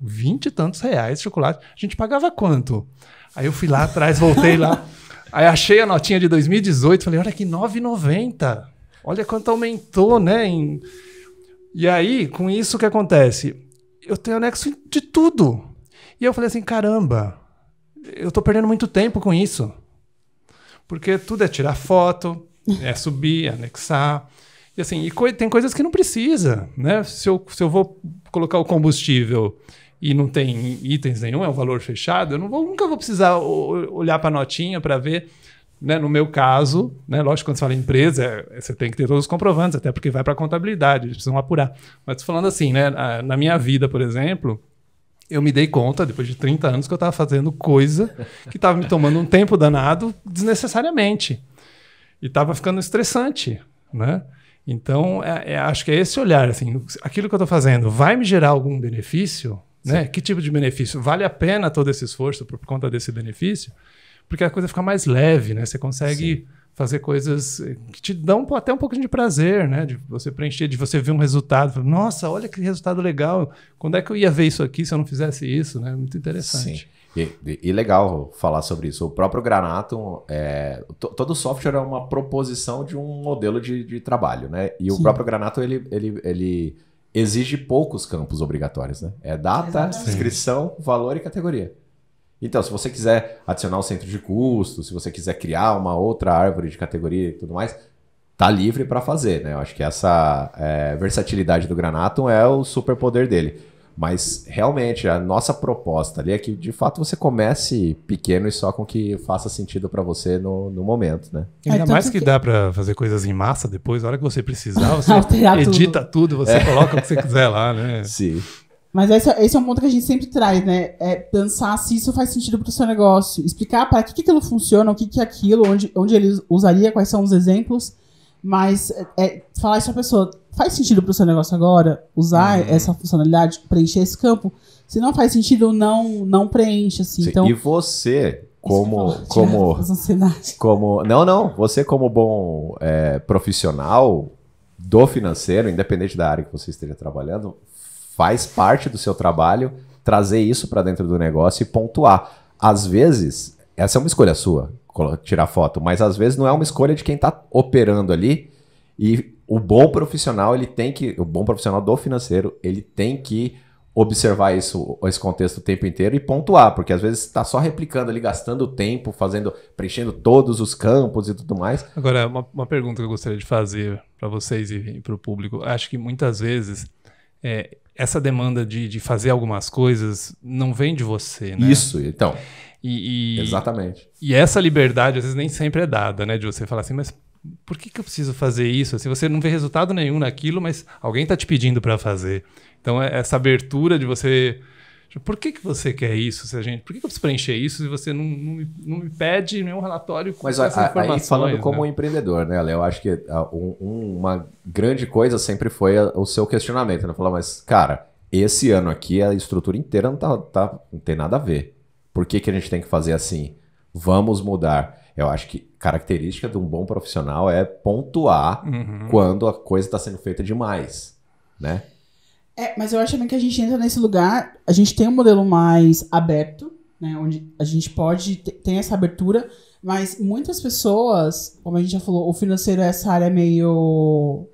20 e tantos reais de chocolate? A gente pagava quanto? Aí eu fui lá atrás, voltei lá, aí achei a notinha de 2018, falei, olha aqui, R$ 9,90. Olha quanto aumentou, né? E aí, com isso, o que acontece? Eu tenho anexo de tudo. E eu falei assim, caramba, eu tô perdendo muito tempo com isso. Porque tudo é tirar foto, é subir, anexar. E assim, tem coisas que não precisa, né? Se eu vou colocar o combustível e não tem itens nenhum, é um valor fechado, nunca vou precisar olhar para a notinha para ver. Né? No meu caso, né? Lógico, quando você fala em empresa, você tem que ter todos os comprovantes, até porque vai para a contabilidade, eles precisam apurar. Mas tô falando assim, né? Na minha vida, por exemplo, eu me dei conta, depois de 30 anos, que eu estava fazendo coisa que estava me tomando um tempo danado desnecessariamente. E estava ficando estressante, né? Então, acho que é esse olhar, assim, aquilo que eu estou fazendo vai me gerar algum benefício? Né? Que tipo de benefício? Vale a pena todo esse esforço por conta desse benefício? Porque a coisa fica mais leve, né? Você consegue fazer coisas que te dão até um pouco de prazer, né? De você preencher, de você ver um resultado. Nossa, olha que resultado legal. Quando é que eu ia ver isso aqui se eu não fizesse isso? Né? Muito interessante. Sim. E legal falar sobre isso. O próprio Granato, todo software é uma proposição de um modelo de trabalho, né? E o próprio Granato, ele exige poucos campos obrigatórios, né? É data, inscrição, valor e categoria. Então, se você quiser adicionar o centro de custo, se você quiser criar uma outra árvore de categoria e tudo mais, tá livre para fazer, né? Eu acho que essa versatilidade do Granatum é o superpoder dele. Mas, realmente, a nossa proposta ali é que, de fato, você comece pequeno e só com que faça sentido para você no momento, né? Ainda mais que dá para fazer coisas em massa depois, na hora que você precisar, você Alterar edita tudo, você coloca o que você quiser lá, né? Sim. Mas esse é um ponto que a gente sempre traz, né? É pensar se isso faz sentido para o seu negócio. Explicar para que aquilo funciona, o que é aquilo, onde ele usaria, quais são os exemplos. Mas falar isso pra pessoa, faz sentido pro seu negócio agora usar essa funcionalidade, preencher esse campo? Se não faz sentido, não preenche, assim. Então, e você, você como bom profissional do financeiro, independente da área que você esteja trabalhando, faz parte do seu trabalho trazer isso para dentro do negócio e pontuar. Às vezes, essa é uma escolha sua, tirar foto, mas às vezes não é uma escolha de quem está operando ali, e o bom profissional, o bom profissional do financeiro, ele tem que observar esse contexto o tempo inteiro e pontuar, porque às vezes está só replicando ali, gastando tempo, preenchendo todos os campos e tudo mais. Agora, uma pergunta que eu gostaria de fazer para vocês e para o público. Acho que muitas vezes essa demanda de fazer algumas coisas não vem de você, né? Isso, então... Exatamente. E essa liberdade, às vezes, nem sempre é dada, né? De você falar assim, mas por que eu preciso fazer isso? Assim, você não vê resultado nenhum naquilo, mas alguém está te pedindo para fazer. Então, essa abertura de você... Por que você quer isso? Por que eu preciso preencher isso se você não me pede nenhum relatório com essas informações? Aí falando como empreendedor, né, Léo? Eu acho que uma grande coisa sempre foi o seu questionamento. Né? Falar, mas, cara, esse ano aqui a estrutura inteira não tem nada a ver. Por que a gente tem que fazer assim? Vamos mudar. Eu acho que característica de um bom profissional é pontuar quando a coisa está sendo feita demais, né? Mas eu acho também que a gente entra nesse lugar, a gente tem um modelo mais aberto, né? Onde a gente pode ter essa abertura, mas muitas pessoas, como a gente já falou, o financeiro é essa área meio...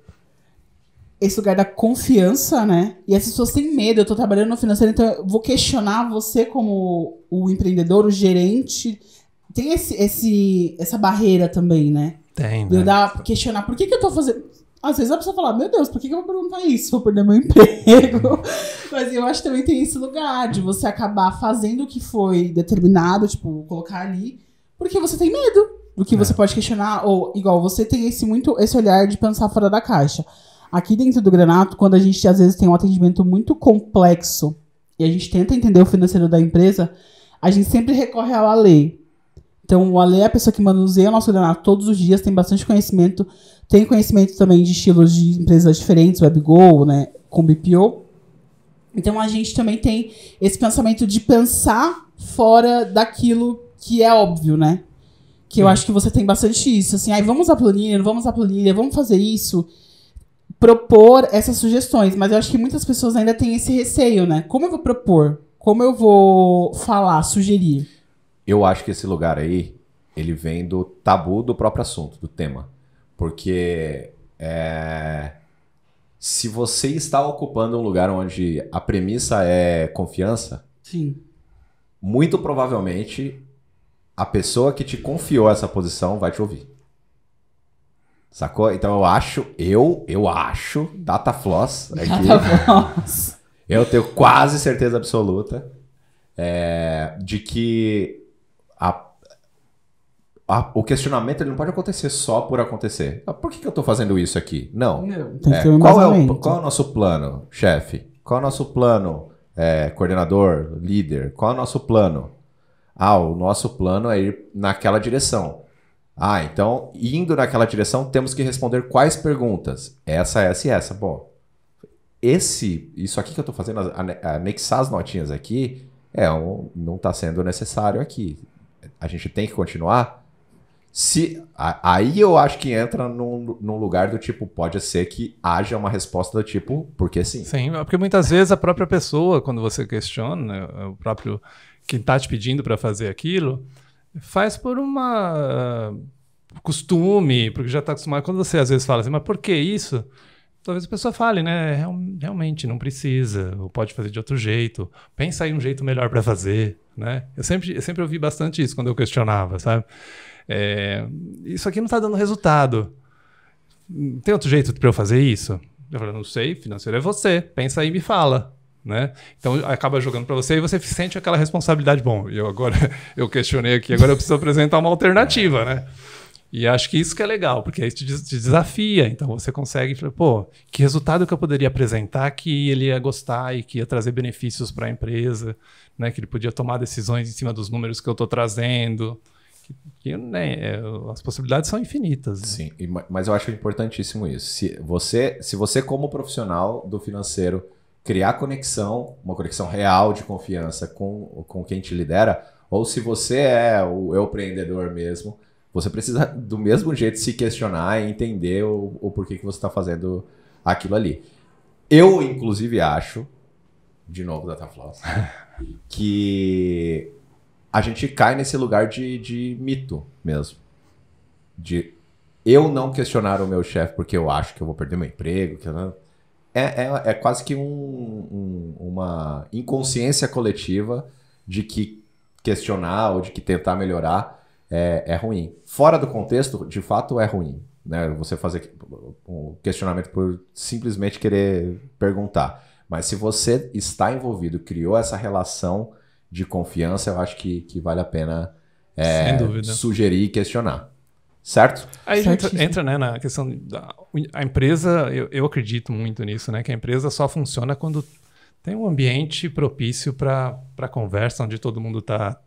esse lugar da confiança, né? E as pessoas têm medo. Eu tô trabalhando no financeiro, então eu vou questionar você como o empreendedor, o gerente. Tem essa barreira também, né? Tem, né? De eu questionar por que eu tô fazendo... Às vezes a pessoa fala, meu Deus, por que eu vou perguntar isso? Vou perder meu emprego. Mas eu acho que também tem esse lugar de você acabar fazendo o que foi determinado, tipo, colocar ali, porque você tem medo do que você pode questionar. Ou, igual, você tem esse olhar de pensar fora da caixa. Aqui dentro do Granato, quando a gente às vezes tem um atendimento muito complexo e a gente tenta entender o financeiro da empresa, a gente sempre recorre ao Ale. Então, o Ale é a pessoa que manuseia o nosso Granato todos os dias, tem bastante conhecimento, tem conhecimento também de estilos de empresas diferentes, WebGo, né, com BPO. Então, a gente também tem esse pensamento de pensar fora daquilo que é óbvio, né? Que eu acho que você tem bastante isso, assim, vamos usar planilha, não vamos usar planilha, vamos fazer isso... propor essas sugestões, mas eu acho que muitas pessoas ainda têm esse receio, né? Como eu vou propor? Como eu vou falar, sugerir? Eu acho que esse lugar aí, ele vem do tabu do próprio assunto, do tema. Porque se você está ocupando um lugar onde a premissa é confiança, sim, muito provavelmente a pessoa que te confiou essa posição vai te ouvir. Sacou? Então eu acho, Datafloss aqui, eu tenho quase certeza absoluta de que o questionamento ele não pode acontecer só por acontecer. Por que eu estou fazendo isso aqui? Não. Tem que ter um qual é o nosso plano, chefe? Qual é o nosso plano, coordenador, líder? Qual é o nosso plano? O nosso plano é ir naquela direção. Então, indo naquela direção, temos que responder quais perguntas? Essa e essa. Bom, isso aqui que eu estou fazendo, anexar as notinhas aqui, não está sendo necessário aqui. A gente tem que continuar? Aí eu acho que entra num lugar do tipo, pode ser que haja uma resposta do tipo, porque sim. Sim, porque muitas vezes a própria pessoa, quando você questiona, né, o próprio quem está te pedindo para fazer aquilo, faz por uma costume, porque já está acostumado. Quando você às vezes fala assim, mas por que isso? Talvez a pessoa fale, né? Realmente não precisa, ou pode fazer de outro jeito. Pensa aí um jeito melhor para fazer, né? Eu sempre ouvi bastante isso quando eu questionava, sabe? Isso aqui não está dando resultado. tem outro jeito para eu fazer isso? Eu falo, não sei, financeiro é você, pensa aí e me fala. Né? Então acaba jogando para você e você sente aquela responsabilidade. Bom, eu questionei aqui, agora eu preciso apresentar uma alternativa, né? E acho que isso que é legal, porque aí te desafia. Então você consegue, pô, que resultado que eu poderia apresentar que ele ia gostar e que ia trazer benefícios para a empresa, né? Que ele podia tomar decisões em cima dos números que eu estou trazendo. Né, as possibilidades são infinitas. Né? Sim, mas eu acho importantíssimo isso. Se você como profissional do financeiro criar conexão, uma conexão real de confiança com quem te lidera, ou se você é o empreendedor mesmo, você precisa do mesmo jeito se questionar e entender o porquê que você está fazendo aquilo ali. Eu, inclusive, acho, de novo, Dataflows, que a gente cai nesse lugar de mito mesmo. De eu não questionar o meu chefe porque eu acho que eu vou perder meu emprego, que eu não... É quase que uma inconsciência coletiva de que questionar ou de que tentar melhorar é ruim. Fora do contexto, de fato, é ruim. Né? Você fazer um questionamento por simplesmente querer perguntar. Mas se você está envolvido, criou essa relação de confiança, eu acho que vale a pena sem dúvida, sugerir e questionar. Certo? Aí entra né, na questão da a empresa, eu acredito muito nisso, né? Que a empresa só funciona quando tem um ambiente propício para conversa, onde todo mundo tá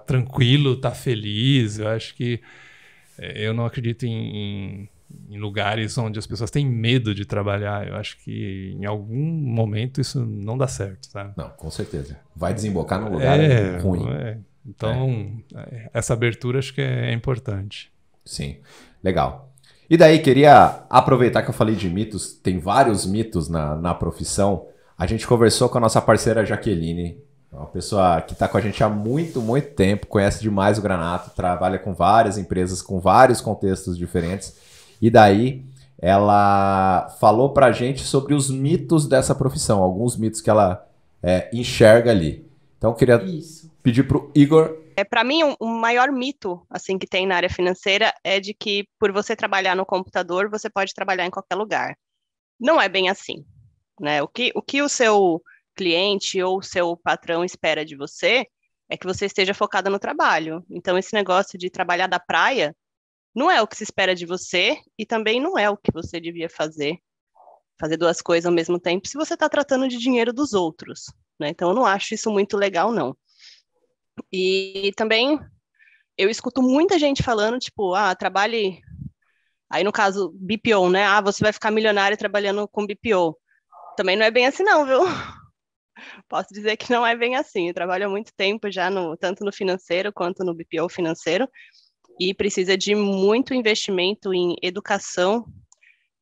tranquilo, tá feliz. Eu acho que eu não acredito em lugares onde as pessoas têm medo de trabalhar. Eu acho que em algum momento isso não dá certo, tá? Não, com certeza. Vai desembocar num lugar ruim. Então, essa abertura acho que é importante. Sim, legal. E daí, queria aproveitar que eu falei de mitos, tem vários mitos na profissão. A gente conversou com a nossa parceira Jaqueline, uma pessoa que está com a gente há muito, muito tempo, conhece demais o Granato, trabalha com várias empresas, com vários contextos diferentes. E daí, ela falou pra gente sobre os mitos dessa profissão, alguns mitos que ela enxerga ali. Então, eu queria pedir pro Igor... Para mim, o maior mito assim, que tem na área financeira é de que, por você trabalhar no computador, você pode trabalhar em qualquer lugar. Não é bem assim. Né? O que o seu cliente ou o seu patrão espera de você é que você esteja focada no trabalho. Então, esse negócio de trabalhar da praia não é o que se espera de você e também não é o que você devia fazer. Fazer duas coisas ao mesmo tempo se você está tratando de dinheiro dos outros. Né? Então, eu não acho isso muito legal, não. E também eu escuto muita gente falando, tipo, trabalhe... Aí, no caso, BPO, né? Você vai ficar milionário trabalhando com BPO. Também não é bem assim, não, viu? Posso dizer que não é bem assim. Eu trabalho há muito tempo já, tanto no financeiro quanto no BPO financeiro, e precisa de muito investimento em educação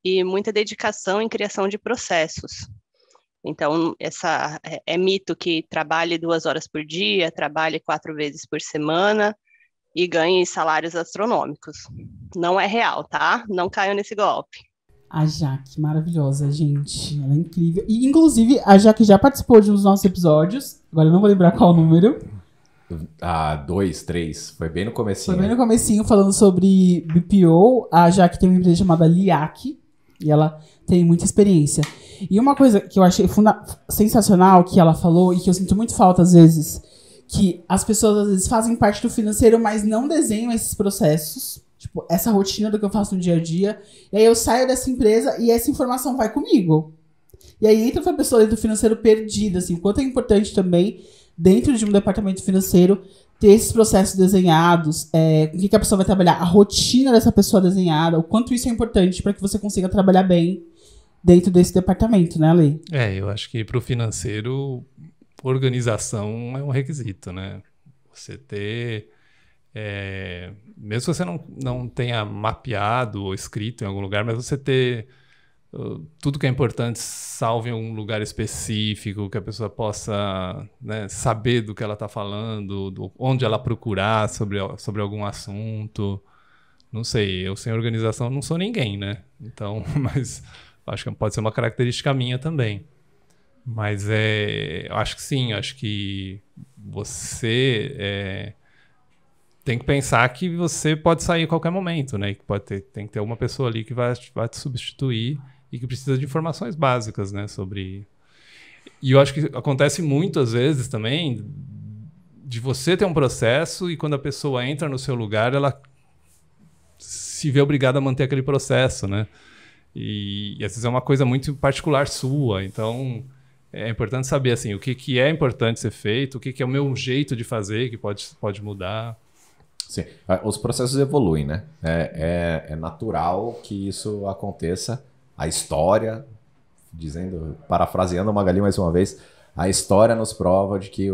e muita dedicação em criação de processos. Então, é mito que trabalhe 2 horas por dia, trabalhe 4 vezes por semana e ganhe salários astronômicos. Não é real, tá? Não caiam nesse golpe. A Jaque, maravilhosa, gente. Ela é incrível. E, inclusive, a Jaque já participou de um dos nossos episódios. Agora eu não vou lembrar qual número. 2, 3. Foi bem no comecinho. Foi bem no comecinho, falando sobre BPO. A Jaque tem uma empresa chamada Liac. E ela tem muita experiência. E uma coisa que eu achei sensacional que ela falou, e que eu sinto muito falta às vezes, que as pessoas às vezes fazem parte do financeiro, mas não desenham esses processos. Tipo, essa rotina do que eu faço no dia a dia. E aí eu saio dessa empresa e essa informação vai comigo. E aí entra uma pessoa dentro do financeiro perdida, assim. O quanto é importante também, dentro de um departamento financeiro, ter esses processos desenhados, com o que a pessoa vai trabalhar, a rotina dessa pessoa desenhada, o quanto isso é importante para que você consiga trabalhar bem dentro desse departamento, né, Ale? Eu acho que para o financeiro, organização é um requisito, né? Você ter... mesmo se você não tenha mapeado ou escrito em algum lugar, mas você ter tudo que é importante salvo em um lugar específico, que a pessoa possa, né, saber do que ela está falando, onde ela procurar sobre algum assunto. Não sei, eu sem organização não sou ninguém, né? Então, mas acho que pode ser uma característica minha também. Mas eu acho que sim, acho que você... tem que pensar que você pode sair a qualquer momento, né? E que tem que ter uma pessoa ali que vai te substituir e que precisa de informações básicas, né? Sobre... E eu acho que acontece muito, às vezes, também, de você ter um processo e quando a pessoa entra no seu lugar, ela se vê obrigada a manter aquele processo, né? E às vezes é uma coisa muito particular sua, então é importante saber assim, o que é importante ser feito, o que é o meu jeito de fazer que pode mudar. Sim, os processos evoluem, né? É natural que isso aconteça. A história, parafraseando o Magali mais uma vez, a história nos prova de que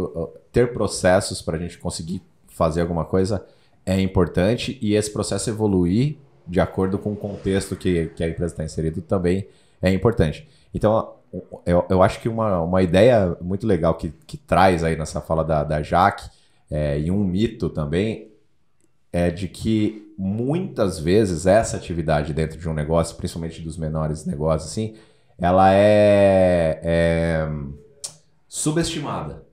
ter processos para a gente conseguir fazer alguma coisa é importante e esse processo evoluir de acordo com o contexto que a empresa está inserido também é importante. Então, eu acho que uma ideia muito legal que traz aí nessa fala da Jaque, e um mito também, é de que muitas vezes essa atividade dentro de um negócio, principalmente dos menores negócios, assim, ela é subestimada.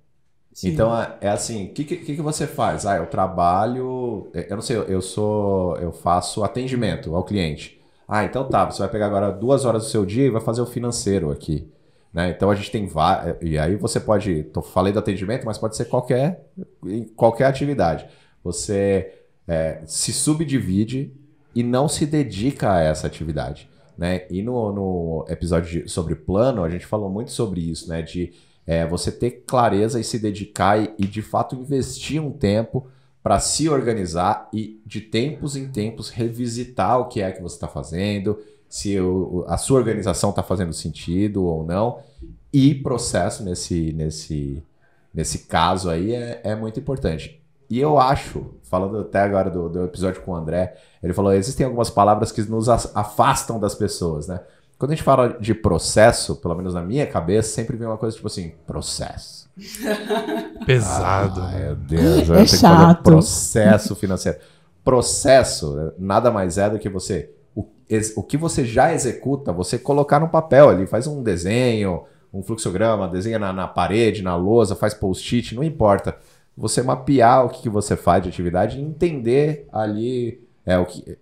Sim. Então, é assim, o que você faz? Eu trabalho, eu não sei, eu faço atendimento ao cliente. Então tá, você vai pegar agora 2 horas do seu dia e vai fazer o financeiro aqui. Né? Então, a gente tem várias, e aí você pode, falei do atendimento, mas pode ser qualquer atividade. Você se subdivide e não se dedica a essa atividade. Né? E no episódio sobre plano, a gente falou muito sobre isso, né? De você ter clareza e se dedicar e de fato investir um tempo para se organizar e de tempos em tempos revisitar o que é que você está fazendo, se a sua organização está fazendo sentido ou não. E processo nesse caso aí é muito importante. E eu acho, falando até agora do episódio com o André, ele falou, existem algumas palavras que nos afastam das pessoas, né? Quando a gente fala de processo, pelo menos na minha cabeça, sempre vem uma coisa tipo assim, processo. Pesado. Meu Deus, é chato. Processo financeiro. Processo nada mais é do que o que você já executa, você colocar no papel ali, faz um desenho, um fluxograma, desenha na parede, na lousa, faz post-it, não importa. Você mapear o que você faz de atividade e entender ali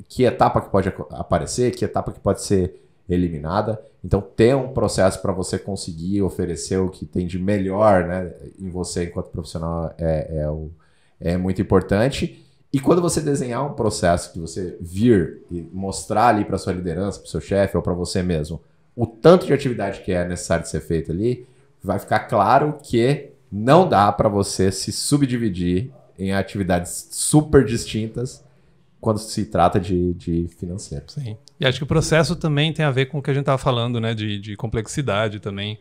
que etapa que pode aparecer, que etapa que pode ser eliminada. Então, ter um processo para você conseguir oferecer o que tem de melhor, né, em você enquanto profissional é muito importante. E quando você desenhar um processo que você vir e mostrar ali para sua liderança, para o seu chefe ou para você mesmo, o tanto de atividade que é necessário de ser feito ali, vai ficar claro que não dá para você se subdividir em atividades super distintas quando se trata de financeiro. Sim. E acho que o processo também tem a ver com o que a gente estava falando, né? De complexidade também.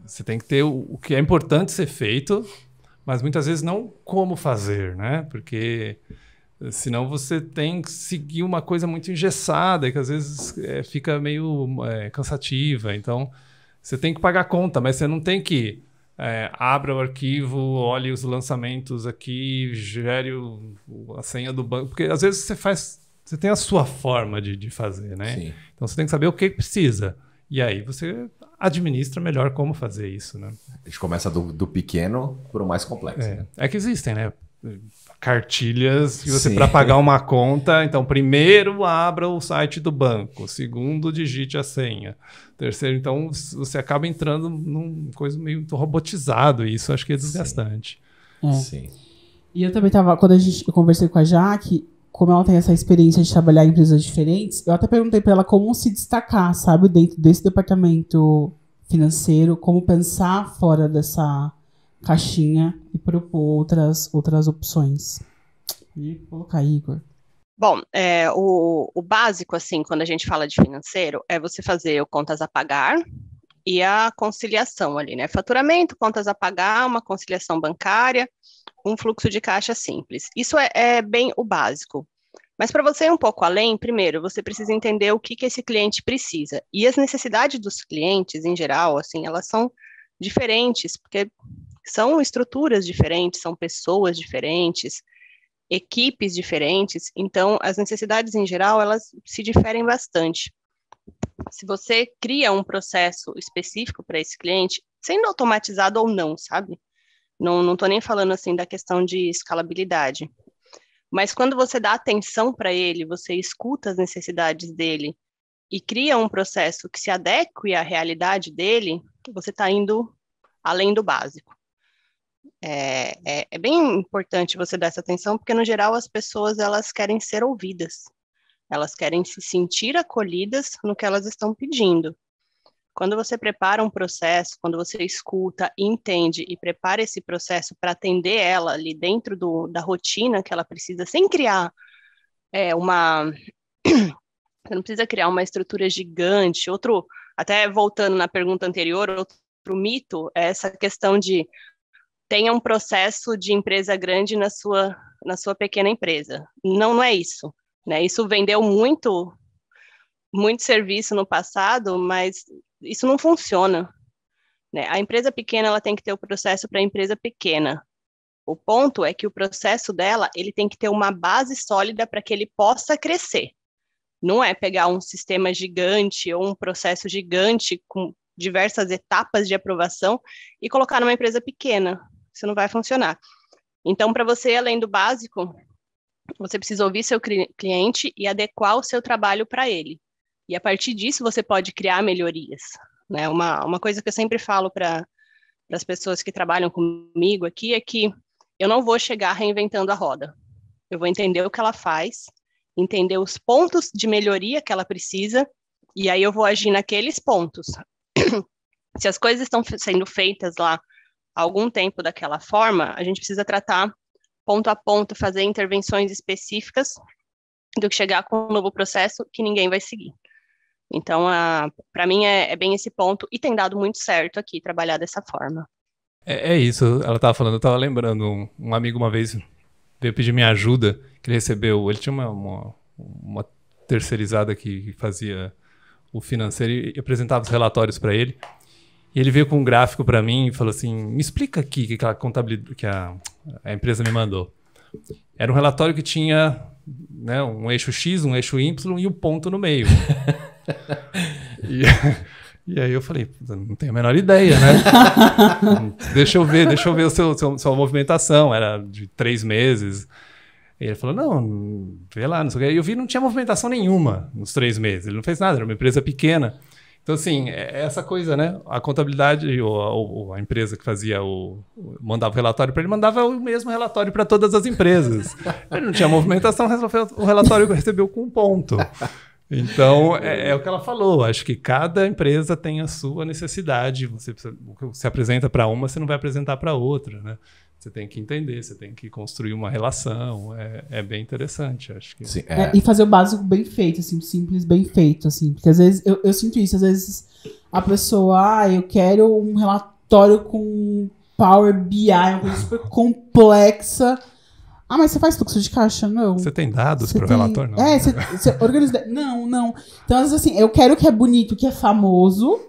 Você tem que ter o que é importante ser feito, mas muitas vezes não como fazer, né? Porque senão você tem que seguir uma coisa muito engessada e que às vezes fica meio cansativa. Então, você tem que pagar a conta, mas você não tem que abra o arquivo, olhe os lançamentos aqui, gere a senha do banco, porque às vezes você tem a sua forma de fazer, né? Sim. Então você tem que saber o que precisa. E aí você administra melhor como fazer isso, né? A gente começa do pequeno para o mais complexo. Né? É que existem, né? Cartilhas que você, para pagar uma conta, então primeiro abra o site do banco, segundo digite a senha, terceiro, então você acaba entrando numa coisa meio robotizado e isso acho que é desgastante. Sim. E eu também quando eu conversei com a Jaque, como ela tem essa experiência de trabalhar em empresas diferentes, eu até perguntei para ela como se destacar, sabe, dentro desse departamento financeiro, como pensar fora dessa caixinha e propor outras opções. E colocar aí, Igor. Bom, o básico, assim, quando a gente fala de financeiro, é você fazer o contas a pagar e a conciliação ali, né? Faturamento, contas a pagar, uma conciliação bancária, um fluxo de caixa simples. Isso é bem o básico. Mas para você ir um pouco além, primeiro, você precisa entender o que esse cliente precisa. E as necessidades dos clientes, em geral, assim, elas são diferentes, porque são estruturas diferentes, são pessoas diferentes, equipes diferentes, então as necessidades em geral, elas se diferem bastante. Se você cria um processo específico para esse cliente, sendo automatizado ou não, sabe? Não estou nem falando assim da questão de escalabilidade. Mas quando você dá atenção para ele, você escuta as necessidades dele e cria um processo que se adeque à realidade dele, você está indo além do básico. É bem importante você dar essa atenção, porque no geral as pessoas elas querem ser ouvidas. Elas querem se sentir acolhidas no que elas estão pedindo. Quando você prepara um processo, quando você escuta, entende e prepara esse processo para atender ela ali dentro da rotina que ela precisa, sem criar você não precisa criar uma estrutura gigante. Até voltando na pergunta anterior, outro mito é essa questão de tenha um processo de empresa grande na sua pequena empresa. Não é isso, né? Isso vendeu muito serviço no passado, mas isso não funciona, né? A empresa pequena ela tem que ter o processo para a empresa pequena. O ponto é que o processo dela ele tem que ter uma base sólida para que ele possa crescer. Não é pegar um sistema gigante ou um processo gigante com diversas etapas de aprovação e colocar numa empresa pequena. Isso não vai funcionar. Então, para você, além do básico, você precisa ouvir seu cliente e adequar o seu trabalho para ele. E a partir disso, você pode criar melhorias, né? Uma coisa que eu sempre falo para as pessoas que trabalham comigo aqui é que eu não vou chegar reinventando a roda. Eu vou entender o que ela faz, entender os pontos de melhoria que ela precisa, e aí eu vou agir naqueles pontos. Se as coisas estão sendo feitas lá há algum tempo daquela forma, a gente precisa tratar ponto a ponto, fazer intervenções específicas do que chegar com um novo processo que ninguém vai seguir. Então, para mim, é bem esse ponto, e tem dado muito certo aqui trabalhar dessa forma. É isso, ela estava falando, eu estava lembrando, um amigo uma vez veio pedir minha ajuda, que ele tinha uma terceirizada que fazia o financeiro e apresentava os relatórios para ele, e ele veio com um gráfico para mim e falou assim, me explica aqui que aquela contabilidade que a empresa me mandou. Era um relatório que tinha, né, um eixo X, um eixo Y e um ponto no meio. E aí eu falei, não tenho a menor ideia, né? Deixa eu ver sua movimentação. Era de 3 meses. E ele falou, não, vê lá, não sei o que. E eu vi, não tinha movimentação nenhuma nos 3 meses. Ele não fez nada, era uma empresa pequena. Então, assim, é essa coisa, né? A contabilidade, ou a empresa que mandava o relatório para ele, mandava o mesmo relatório para todas as empresas. Ele não tinha movimentação, o relatório recebeu com um ponto. Então, é o que ela falou. Acho que cada empresa tem a sua necessidade. O que você apresenta para uma, você não vai apresentar para outra, né? Você tem que entender, você tem que construir uma relação. É bem interessante, acho que. Sim, e fazer o básico bem feito, assim, simples, bem feito, assim. Porque às vezes, eu sinto isso, às vezes a pessoa, eu quero um relatório com Power BI, uma coisa super complexa. Mas você faz fluxo de caixa? Não. Você tem dados para o relatório? Não. Você organiza... Não. Então, às vezes, assim, eu quero que é bonito, que é famoso,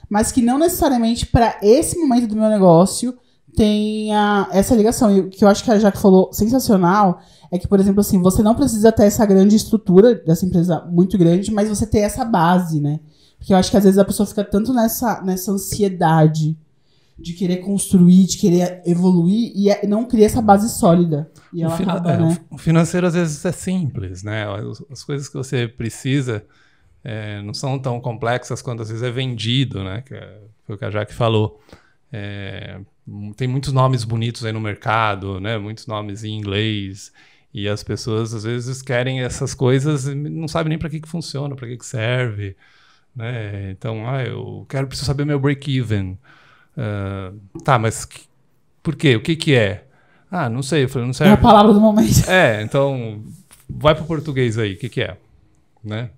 mas que não necessariamente para esse momento do meu negócio tenha essa ligação. E o que eu acho que a Jaque falou sensacional é que, por exemplo, assim, você não precisa ter essa grande estrutura dessa empresa muito grande, mas você ter essa base, né? Porque eu acho que às vezes a pessoa fica tanto nessa ansiedade de querer construir, de querer evoluir e não cria essa base sólida. E ela acaba, né? O financeiro às vezes é simples, né? As coisas que você precisa não são tão complexas quanto às vezes é vendido, né? Foi o que a Jaque falou. Tem muitos nomes bonitos aí no mercado, né? Muitos nomes em inglês, e as pessoas às vezes querem essas coisas e não sabem nem para que funciona, para que serve, né? Então, preciso saber meu break-even. Tá, mas por quê? O que é? Não sei. Eu falei, não serve. É a palavra do momento. Então vai pro português aí, o que é? Né?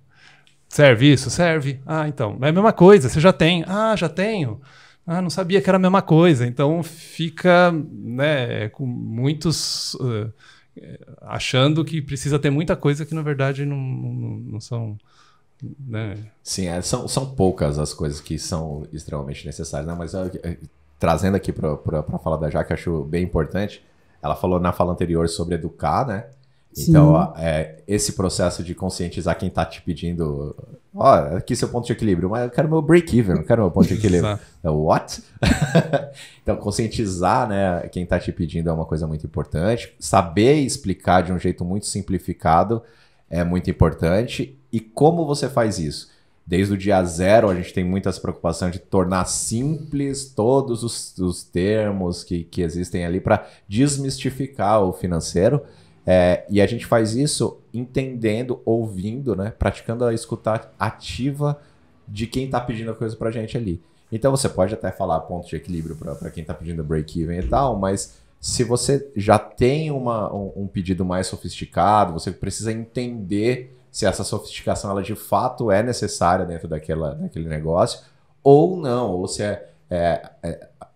Serve isso? Serve. Então, é a mesma coisa, você já tem. Já tenho. Não sabia que era a mesma coisa. Então fica, né, com muitos achando que precisa ter muita coisa que na verdade não são, né? Sim, são poucas as coisas que são extremamente necessárias, né? Mas trazendo aqui para falar da Jaque, acho bem importante. Ela falou na fala anterior sobre educar, né? Então, esse processo de conscientizar quem está te pedindo, aqui seu ponto de equilíbrio, mas eu quero meu break-even, não quero meu ponto de equilíbrio. What? Então, conscientizar, né, quem está te pedindo é uma coisa muito importante. Saber explicar de um jeito muito simplificado é muito importante. E como você faz isso? Desde o dia zero, a gente tem muitas preocupações de tornar simples todos os termos que existem ali para desmistificar o financeiro. E a gente faz isso entendendo, ouvindo, né, praticando a escuta ativa de quem está pedindo a coisa para a gente ali. Então você pode até falar ponto de equilíbrio para quem está pedindo break-even e tal, mas se você já tem um pedido mais sofisticado, você precisa entender se essa sofisticação ela de fato é necessária dentro daquele negócio ou não, ou se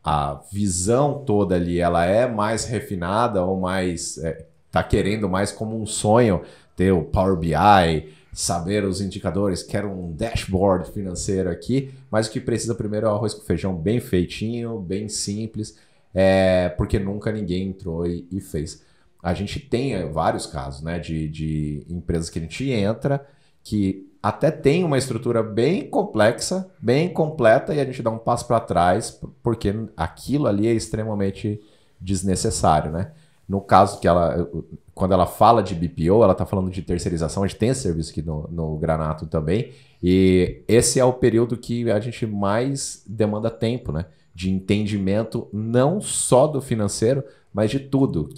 a visão toda ali ela é mais refinada ou mais tá querendo mais como um sonho ter o Power BI, saber os indicadores, quero um dashboard financeiro aqui, mas o que precisa primeiro é o arroz com feijão bem feitinho, bem simples, porque nunca ninguém entrou e fez. A gente tem vários casos, né, de empresas que a gente entra que até tem uma estrutura bem complexa, bem completa, e a gente dá um passo para trás porque aquilo ali é extremamente desnecessário, né? No caso que quando ela fala de BPO, ela está falando de terceirização, a gente tem esse serviço aqui no Granato também, e esse é o período que a gente mais demanda tempo, né? De entendimento não só do financeiro, mas de tudo.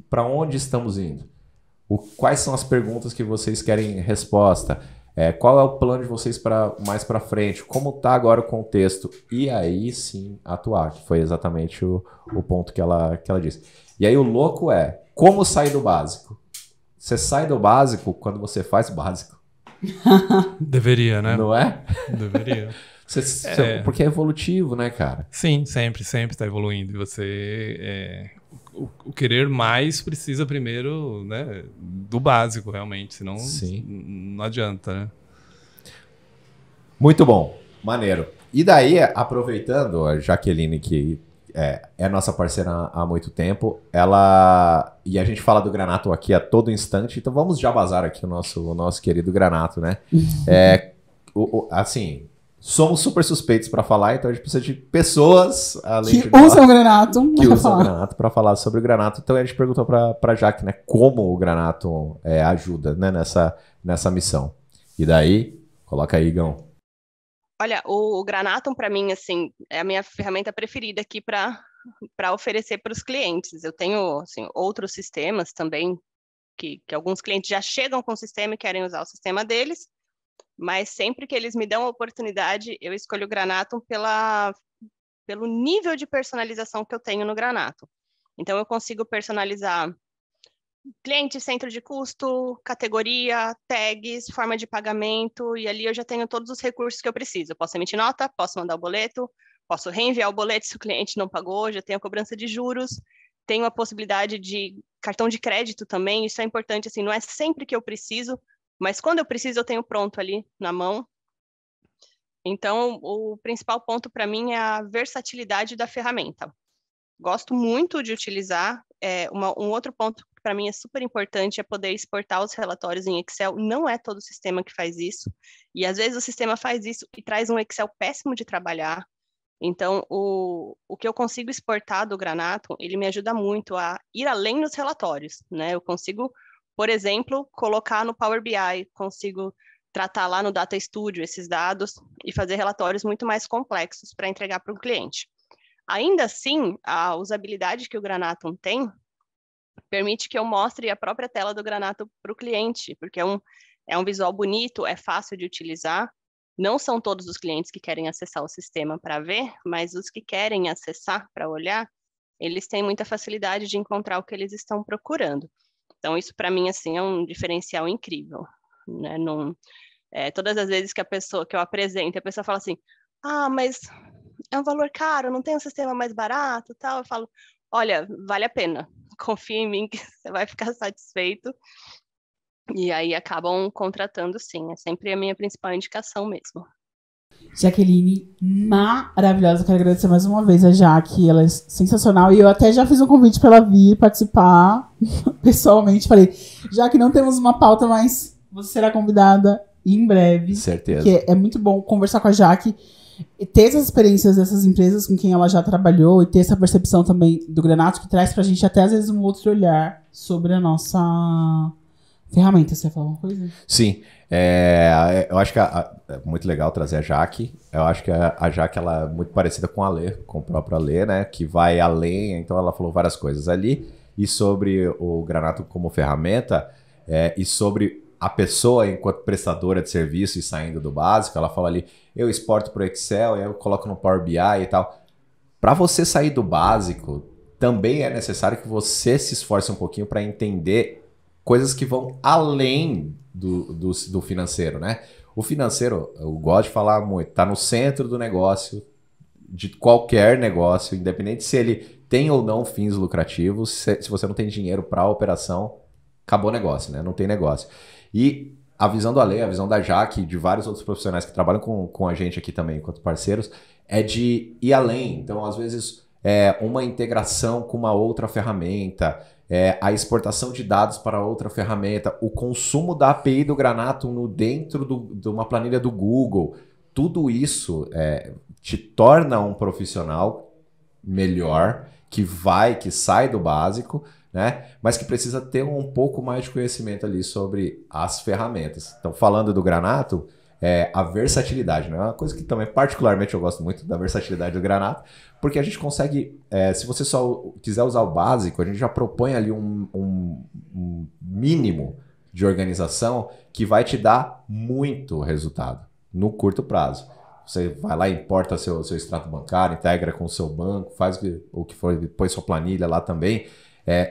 Para onde estamos indo? Quais são as perguntas que vocês querem resposta? Qual é o plano de vocês mais para frente? Como está agora o contexto? E aí sim atuar, que foi exatamente o ponto que ela disse. E aí o louco é, como sair do básico? Você sai do básico quando você faz o básico. Deveria, né? Não é? Deveria. Porque é evolutivo, né, cara? Sim, sempre está evoluindo. E você... O querer mais precisa primeiro, né, do básico, realmente. Senão não adianta, né? Muito bom. Maneiro. E daí, aproveitando a Jaqueline, que é nossa parceira há muito tempo, e a gente fala do Granato aqui a todo instante, então vamos já bazar aqui o nosso querido Granato, né? Assim, somos super suspeitos para falar, então a gente precisa de pessoas além que usam o Granato. Que usam o Granato para falar sobre o Granato. Então a gente perguntou para Jaque, né, como o Granato ajuda, né, nessa missão. E daí, coloca aí, Igão. Olha, o Granatum, para mim, assim, é a minha ferramenta preferida aqui para oferecer para os clientes. Eu tenho, assim, outros sistemas também, que alguns clientes já chegam com o sistema e querem usar o sistema deles, mas sempre que eles me dão a oportunidade, eu escolho o Granatum pelo nível de personalização que eu tenho no Granatum. Então, eu consigo personalizar cliente, centro de custo, categoria, tags, forma de pagamento, e ali eu já tenho todos os recursos que eu preciso. Eu posso emitir nota, posso mandar o boleto, posso reenviar o boleto se o cliente não pagou, já tenho a cobrança de juros, tenho a possibilidade de cartão de crédito também, isso é importante, assim, não é sempre que eu preciso, mas quando eu preciso eu tenho pronto ali na mão. Então, o principal ponto para mim é a versatilidade da ferramenta. Gosto muito de utilizar. Um outro ponto que para mim é super importante é poder exportar os relatórios em Excel. Não é todo sistema que faz isso. E às vezes o sistema faz isso e traz um Excel péssimo de trabalhar. Então, o que eu consigo exportar do Granatum, ele me ajuda muito a ir além dos relatórios, né? Eu consigo, por exemplo, colocar no Power BI, consigo tratar lá no Data Studio esses dados e fazer relatórios muito mais complexos para entregar para o cliente. Ainda assim, a usabilidade que o Granatum tem permite que eu mostre a própria tela do Granatum para o cliente, porque é um visual bonito, é fácil de utilizar. Não são todos os clientes que querem acessar o sistema para ver, mas os que querem acessar para olhar, eles têm muita facilidade de encontrar o que eles estão procurando. Então, isso para mim assim, é um diferencial incrível, né? Todas as vezes que eu apresento, a pessoa fala assim, mas é um valor caro, não tem um sistema mais barato, tal. Eu falo, olha, vale a pena, confia em mim que você vai ficar satisfeito. E aí acabam contratando, sim, é sempre a minha principal indicação mesmo. Jaqueline, maravilhosa. Quero agradecer mais uma vez a Jaque. Ela é sensacional. E eu até já fiz um convite para ela vir participar pessoalmente. Falei, Jaque, não temos uma pauta, mas você será convidada em breve. Certeza. Porque é muito bom conversar com a Jaque e ter essas experiências dessas empresas com quem ela já trabalhou e ter essa percepção também do Granato, que traz pra gente até às vezes um outro olhar sobre a nossa ferramenta. Você ia falar alguma coisa? Sim. Eu acho que é muito legal trazer a Jaque. Eu acho que a Jaque ela é muito parecida com a Lê, com o próprio Alê, né? Que vai além. Então ela falou várias coisas ali. E sobre o Granato como ferramenta, e sobre a pessoa enquanto prestadora de serviço e saindo do básico, ela fala ali, eu exporto para o Excel, eu coloco no Power BI e tal. Para você sair do básico, também é necessário que você se esforce um pouquinho para entender coisas que vão além do financeiro, né? O financeiro, eu gosto de falar muito, está no centro do negócio, de qualquer negócio, independente se ele tem ou não fins lucrativos, se você não tem dinheiro para a operação, acabou o negócio, né? Não tem negócio. E a visão do Ale, a visão da Jaque, de vários outros profissionais que trabalham com a gente aqui também, enquanto parceiros, é de ir além. Então, às vezes, uma integração com uma outra ferramenta, a exportação de dados para outra ferramenta, o consumo da API do Granato dentro de uma planilha do Google, tudo isso te torna um profissional melhor, que sai do básico, né? Mas que precisa ter um pouco mais de conhecimento ali sobre as ferramentas. Então, falando do Granato, a versatilidade, né? É uma coisa que também particularmente eu gosto muito da versatilidade do Granato, porque a gente consegue, se você só quiser usar o básico, a gente já propõe ali um mínimo de organização que vai te dar muito resultado no curto prazo. Você vai lá, importa seu extrato bancário, integra com o seu banco, faz o que for, põe sua planilha lá também.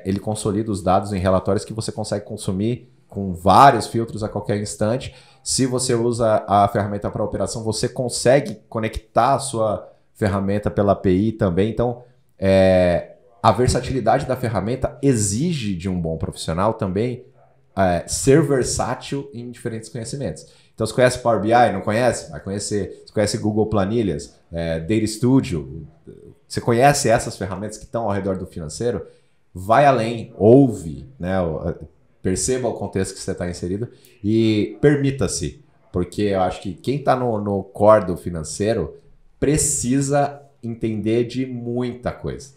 Ele consolida os dados em relatórios que você consegue consumir com vários filtros a qualquer instante. Se você usa a ferramenta para operação, você consegue conectar a sua ferramenta pela API também. Então, a versatilidade da ferramenta exige de um bom profissional também ser versátil em diferentes conhecimentos. Então, você conhece Power BI? Não conhece? Vai conhecer. Você conhece Google Planilhas, Data Studio? Você conhece essas ferramentas que estão ao redor do financeiro? Vai além, ouve, né? Perceba o contexto que você está inserido e permita-se, porque eu acho que quem está no core do financeiro precisa entender de muita coisa.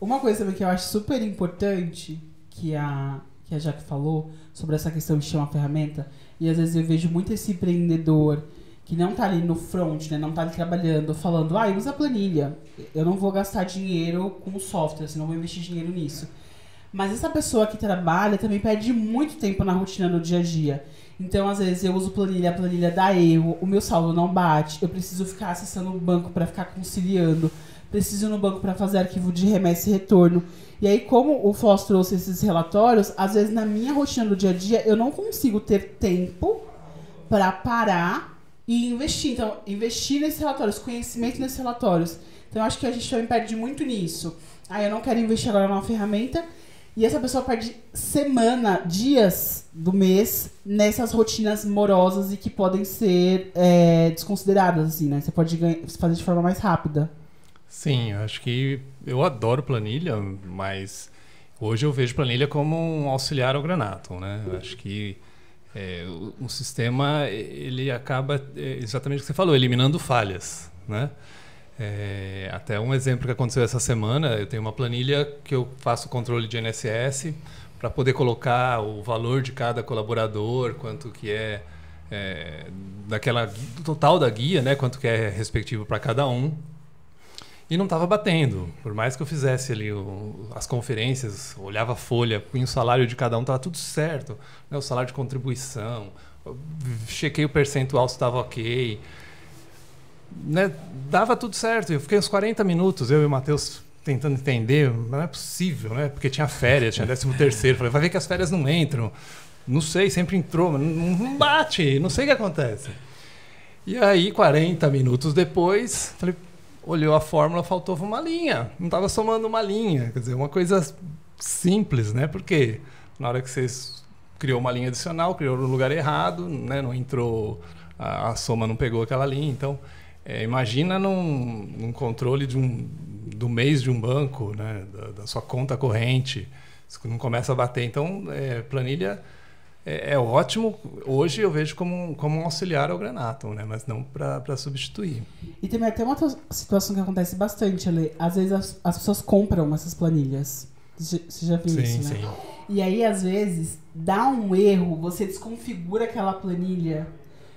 Uma coisa também que eu acho super importante que a Jaque falou sobre essa questão de ter uma ferramenta, e às vezes eu vejo muito esse empreendedor que não tá ali no front, né, não tá ali trabalhando, falando, usa a planilha, eu não vou gastar dinheiro com software, assim, não vou investir dinheiro nisso. Mas essa pessoa que trabalha também perde muito tempo na rotina no dia a dia. Então, às vezes, eu uso planilha, a planilha dá erro, o meu saldo não bate, eu preciso ficar acessando o banco para ficar conciliando, preciso ir no banco para fazer arquivo de remessa e retorno. E aí, como o Foz trouxe esses relatórios, às vezes na minha rotina do dia a dia, eu não consigo ter tempo para parar e investir. Então, investir nesses relatórios, conhecimento nesses relatórios. Então, eu acho que a gente também perde muito nisso. Eu não quero investir agora numa ferramenta. E essa pessoa perde semana, dias do mês nessas rotinas morosas e que podem ser desconsideradas, assim, né? Você pode fazer de forma mais rápida. Sim, eu acho que eu adoro planilha, mas hoje eu vejo planilha como um auxiliar ao Granato, né? Eu acho que o sistema, ele acaba, exatamente o que você falou, eliminando falhas, né? Até um exemplo que aconteceu essa semana, eu tenho uma planilha que eu faço controle de INSS para poder colocar o valor de cada colaborador, quanto que do total da guia, né, quanto que é respectivo para cada um. E não estava batendo. Por mais que eu fizesse ali as conferências, olhava a folha, punha o salário de cada um, estava tudo certo. Né, o salário de contribuição, chequei o percentual se estava ok. Né, dava tudo certo. Eu fiquei uns 40 minutos, eu e o Matheus tentando entender, mas não é possível, né? Porque tinha férias, tinha 13º. Falei, vai ver que as férias não entram. Não sei, sempre entrou, mas não bate, não sei o que acontece. E aí, 40 minutos depois, falei, olhou a fórmula, faltou uma linha. Não estava somando uma linha. Quer dizer, uma coisa simples, né? Porque na hora que você criou uma linha adicional, criou no lugar errado, né? Não entrou, a soma não pegou aquela linha, então... Imagina num controle do mês de um banco, né, da sua conta corrente, isso não começa a bater. Então, planilha é ótimo. Hoje eu vejo como um auxiliar ao Granatum, né, mas não para substituir. E tem até uma outra situação que acontece bastante, Ale. Às vezes as pessoas compram essas planilhas. Você já viu isso, né? Sim. E aí, às vezes, dá um erro, você desconfigura aquela planilha.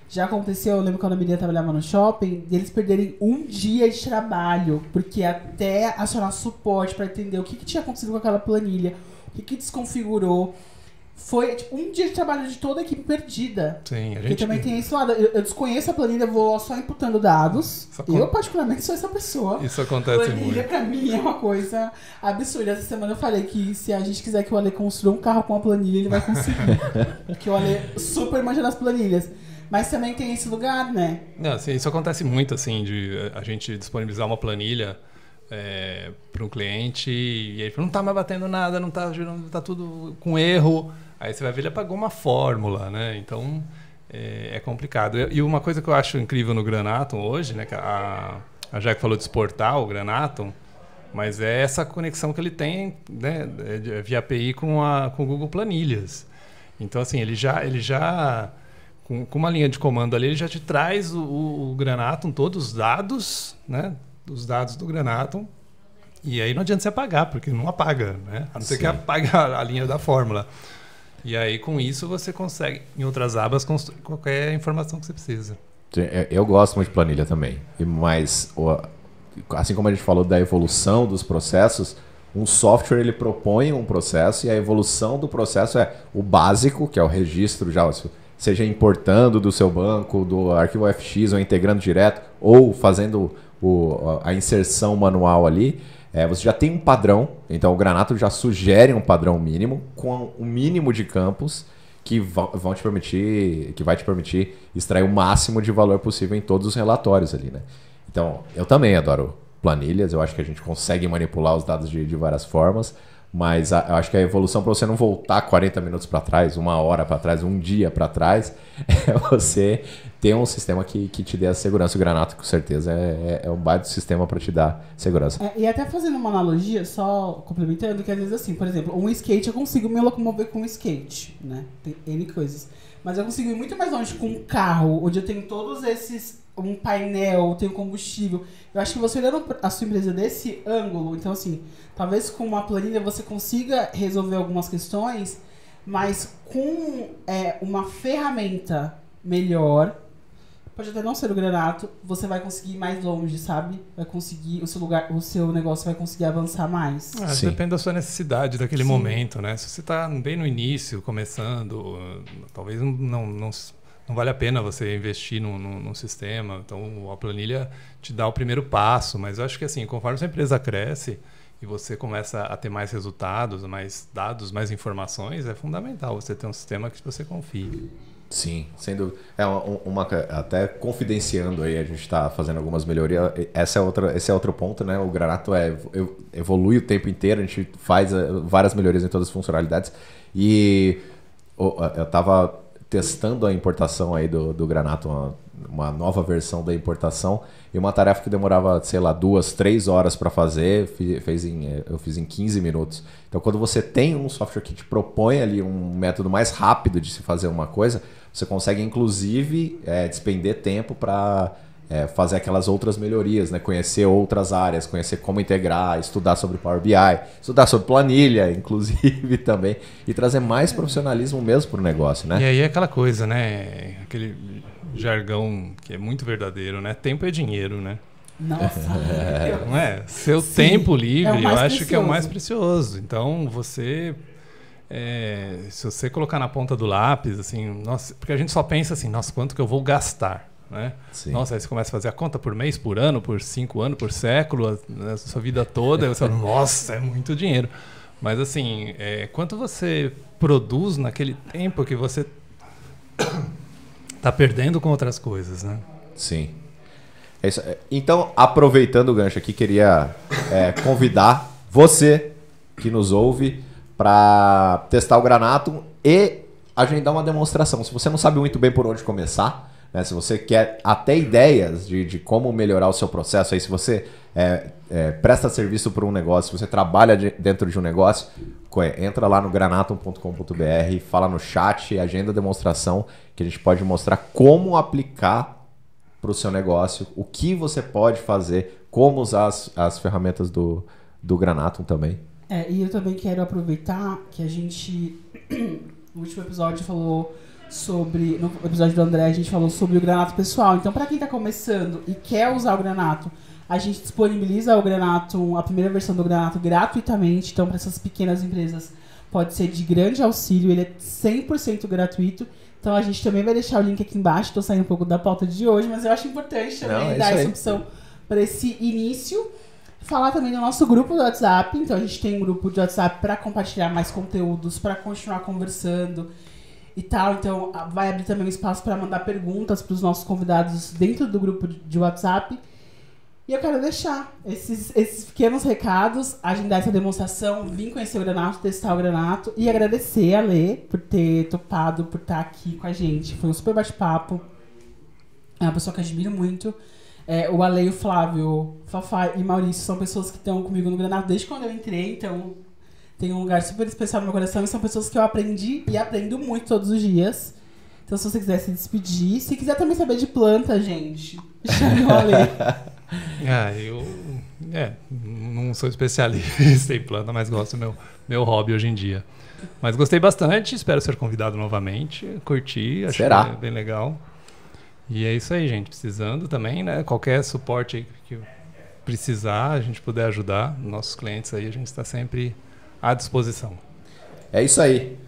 Já aconteceu, eu lembro quando a menina trabalhava no shopping, eles perderem um dia de trabalho, porque até acionar suporte para entender o que tinha acontecido com aquela planilha, o que desconfigurou. Foi tipo um dia de trabalho de toda a equipe perdida. Sim, Porque também tem esse lado. Eu desconheço a planilha, vou só imputando dados. Eu, particularmente, sou essa pessoa. Isso acontece planilha, muito. Planilha, pra mim, é uma coisa absurda. Essa semana eu falei que se a gente quiser que o Ale construa um carro com a planilha, ele vai conseguir. Porque o Ale super manja das planilhas. Mas também tem esse lugar, né? Não, assim, isso acontece muito, assim, de a gente disponibilizar uma planilha para um cliente e ele fala, não tá mais batendo nada, não tá girando, tá tudo com erro. Aí você vai ver, ele apagou uma fórmula, né? Então, é complicado. E uma coisa que eu acho incrível no Granatum hoje, né? Que a Jaque falou de exportar o Granatum, mas é essa conexão que ele tem, né, via API com o Google Planilhas. Então, assim, ele já com uma linha de comando ali, ele já te traz o Granatum, todos os dados, né? Os dados do Granatum. E aí não adianta você apagar, porque não apaga, né? A não ser que apague a linha da fórmula. E aí, com isso, você consegue, em outras abas, construir qualquer informação que você precisa. Eu gosto muito de planilha também. Mas, assim como a gente falou da evolução dos processos, um software ele propõe um processo e a evolução do processo é o básico, que é o registro já, seja importando do seu banco, do arquivo FX, ou integrando direto, ou fazendo a inserção manual ali. Você já tem um padrão, então o Granatum já sugere um padrão mínimo com um mínimo de campos que vai te permitir extrair o máximo de valor possível em todos os relatórios ali, né? Então, eu também adoro planilhas, eu acho que a gente consegue manipular os dados de várias formas, mas eu acho que a evolução para você não voltar 40 minutos para trás, 1 hora para trás, um dia para trás, é você ter um sistema que te dê a segurança. O Granatum, com certeza, é um baita sistema para te dar segurança. E até fazendo uma analogia, só complementando, que às vezes assim, por exemplo, um skate eu consigo me locomover com um skate, né? Tem N coisas. Mas eu consigo ir muito mais longe com um carro, onde eu tenho todos esses, um painel, tenho combustível. Eu acho que você olhando a sua empresa desse ângulo, então assim, talvez com uma planilha você consiga resolver algumas questões, mas com uma ferramenta melhor, pode até não ser o Granatum, você vai conseguir ir mais longe, sabe? Vai conseguir, o seu negócio vai conseguir avançar mais. Depende da sua necessidade daquele momento, né? Se você está bem no início, começando, talvez não vale a pena você investir num sistema. Então, a planilha te dá o primeiro passo, mas eu acho que assim, conforme a empresa cresce e você começa a ter mais resultados, mais dados, mais informações, é fundamental você ter um sistema que você confie. Sim, sem dúvida. Até confidenciando aí, a gente está fazendo algumas melhorias. Esse é outro ponto, né? O Granatum evolui o tempo inteiro, a gente faz várias melhorias em todas as funcionalidades. E eu estava testando a importação aí do Granatum, uma nova versão da importação, e uma tarefa que demorava, sei lá, 2, 3 horas para fazer, eu fiz em 15 minutos. Então, quando você tem um software que te propõe ali um método mais rápido de se fazer uma coisa, você consegue, inclusive, despender tempo para fazer aquelas outras melhorias, né? Conhecer outras áreas, conhecer como integrar, estudar sobre Power BI, estudar sobre planilha, inclusive, também, e trazer mais profissionalismo mesmo para o negócio, né? E aí é aquela coisa, né? Aquele jargão que é muito verdadeiro, né? Tempo é dinheiro, né? Nossa. Não é? Seu tempo livre, eu acho que é o mais precioso. Então, você... se você colocar na ponta do lápis, assim, nossa, porque a gente só pensa assim, nossa, quanto que eu vou gastar, né? Sim. Nossa, aí você começa a fazer a conta por mês, por ano, por 5 anos, por século, a sua vida toda, aí você fala, nossa, é muito dinheiro. Mas assim, quanto você produz naquele tempo que você está perdendo com outras coisas, né? Sim. Então, aproveitando o gancho aqui, queria convidar você que nos ouve para testar o Granatum e agendar uma demonstração. Se você não sabe muito bem por onde começar, né? Se você quer até ideias de como melhorar o seu processo, aí se você presta serviço para um negócio, se você trabalha dentro de um negócio, entra lá no granatum.com.br, fala no chat, agenda a demonstração, que a gente pode mostrar como aplicar para o seu negócio, o que você pode fazer, como usar as ferramentas do Granatum também. E eu também quero aproveitar que a gente, no último episódio, falou sobre, no episódio do André, a gente falou sobre o Granatum pessoal. Então, para quem está começando e quer usar o Granatum, a gente disponibiliza o Granatum, a primeira versão do Granatum gratuitamente. Então, para essas pequenas empresas, pode ser de grande auxílio, ele é 100% gratuito. Então, a gente também vai deixar o link aqui embaixo. Estou saindo um pouco da pauta de hoje, mas eu acho importante também dar essa opção para esse início. Falar também do nosso grupo do WhatsApp. Então, a gente tem um grupo de WhatsApp para compartilhar mais conteúdos, para continuar conversando e tal. Então, vai abrir também um espaço para mandar perguntas para os nossos convidados dentro do grupo de WhatsApp. E eu quero deixar esses pequenos recados, agendar essa demonstração, vir conhecer o Granatum, testar o Granatum e agradecer a Lê por ter topado, por estar aqui com a gente. Foi um super bate-papo. É uma pessoa que eu admiro muito. O Ale, o Flávio, o Fafá e Maurício são pessoas que estão comigo no Granatum desde quando eu entrei, então tem um lugar super especial no meu coração e são pessoas que eu aprendi e aprendo muito todos os dias. Então, se você quiser se despedir, se quiser também saber de planta, gente, chame o Ale. Eu não sou especialista em planta, mas gosto do meu hobby hoje em dia. Mas gostei bastante, espero ser convidado novamente, curti, achei bem legal. E é isso aí, gente, precisando também, né? Qualquer suporte aí que precisar, a gente puder ajudar nossos clientes aí, a gente está sempre à disposição. É isso aí.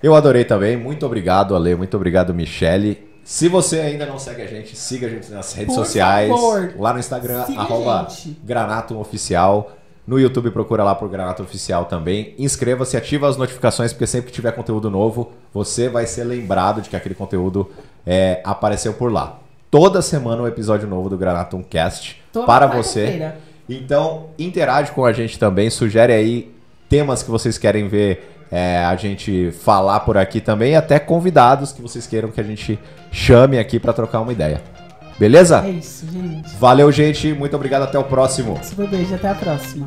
Eu adorei também, muito obrigado, Ale, muito obrigado, Michele. Se você ainda não segue a gente, siga a gente nas redes sociais. Favor, lá no Instagram, @GranatumoFoficial. No YouTube, procura lá por Granatum Oficial também. Inscreva-se, ativa as notificações, porque sempre que tiver conteúdo novo, você vai ser lembrado de que aquele conteúdo apareceu por lá. Toda semana um episódio novo do Granatum Cast para você. Então, interage com a gente também, sugere aí temas que vocês querem ver a gente falar por aqui também, e até convidados que vocês queiram que a gente chame aqui para trocar uma ideia. Beleza? É isso, gente. Valeu, gente. Muito obrigado. Até o próximo. Super beijo. Até a próxima.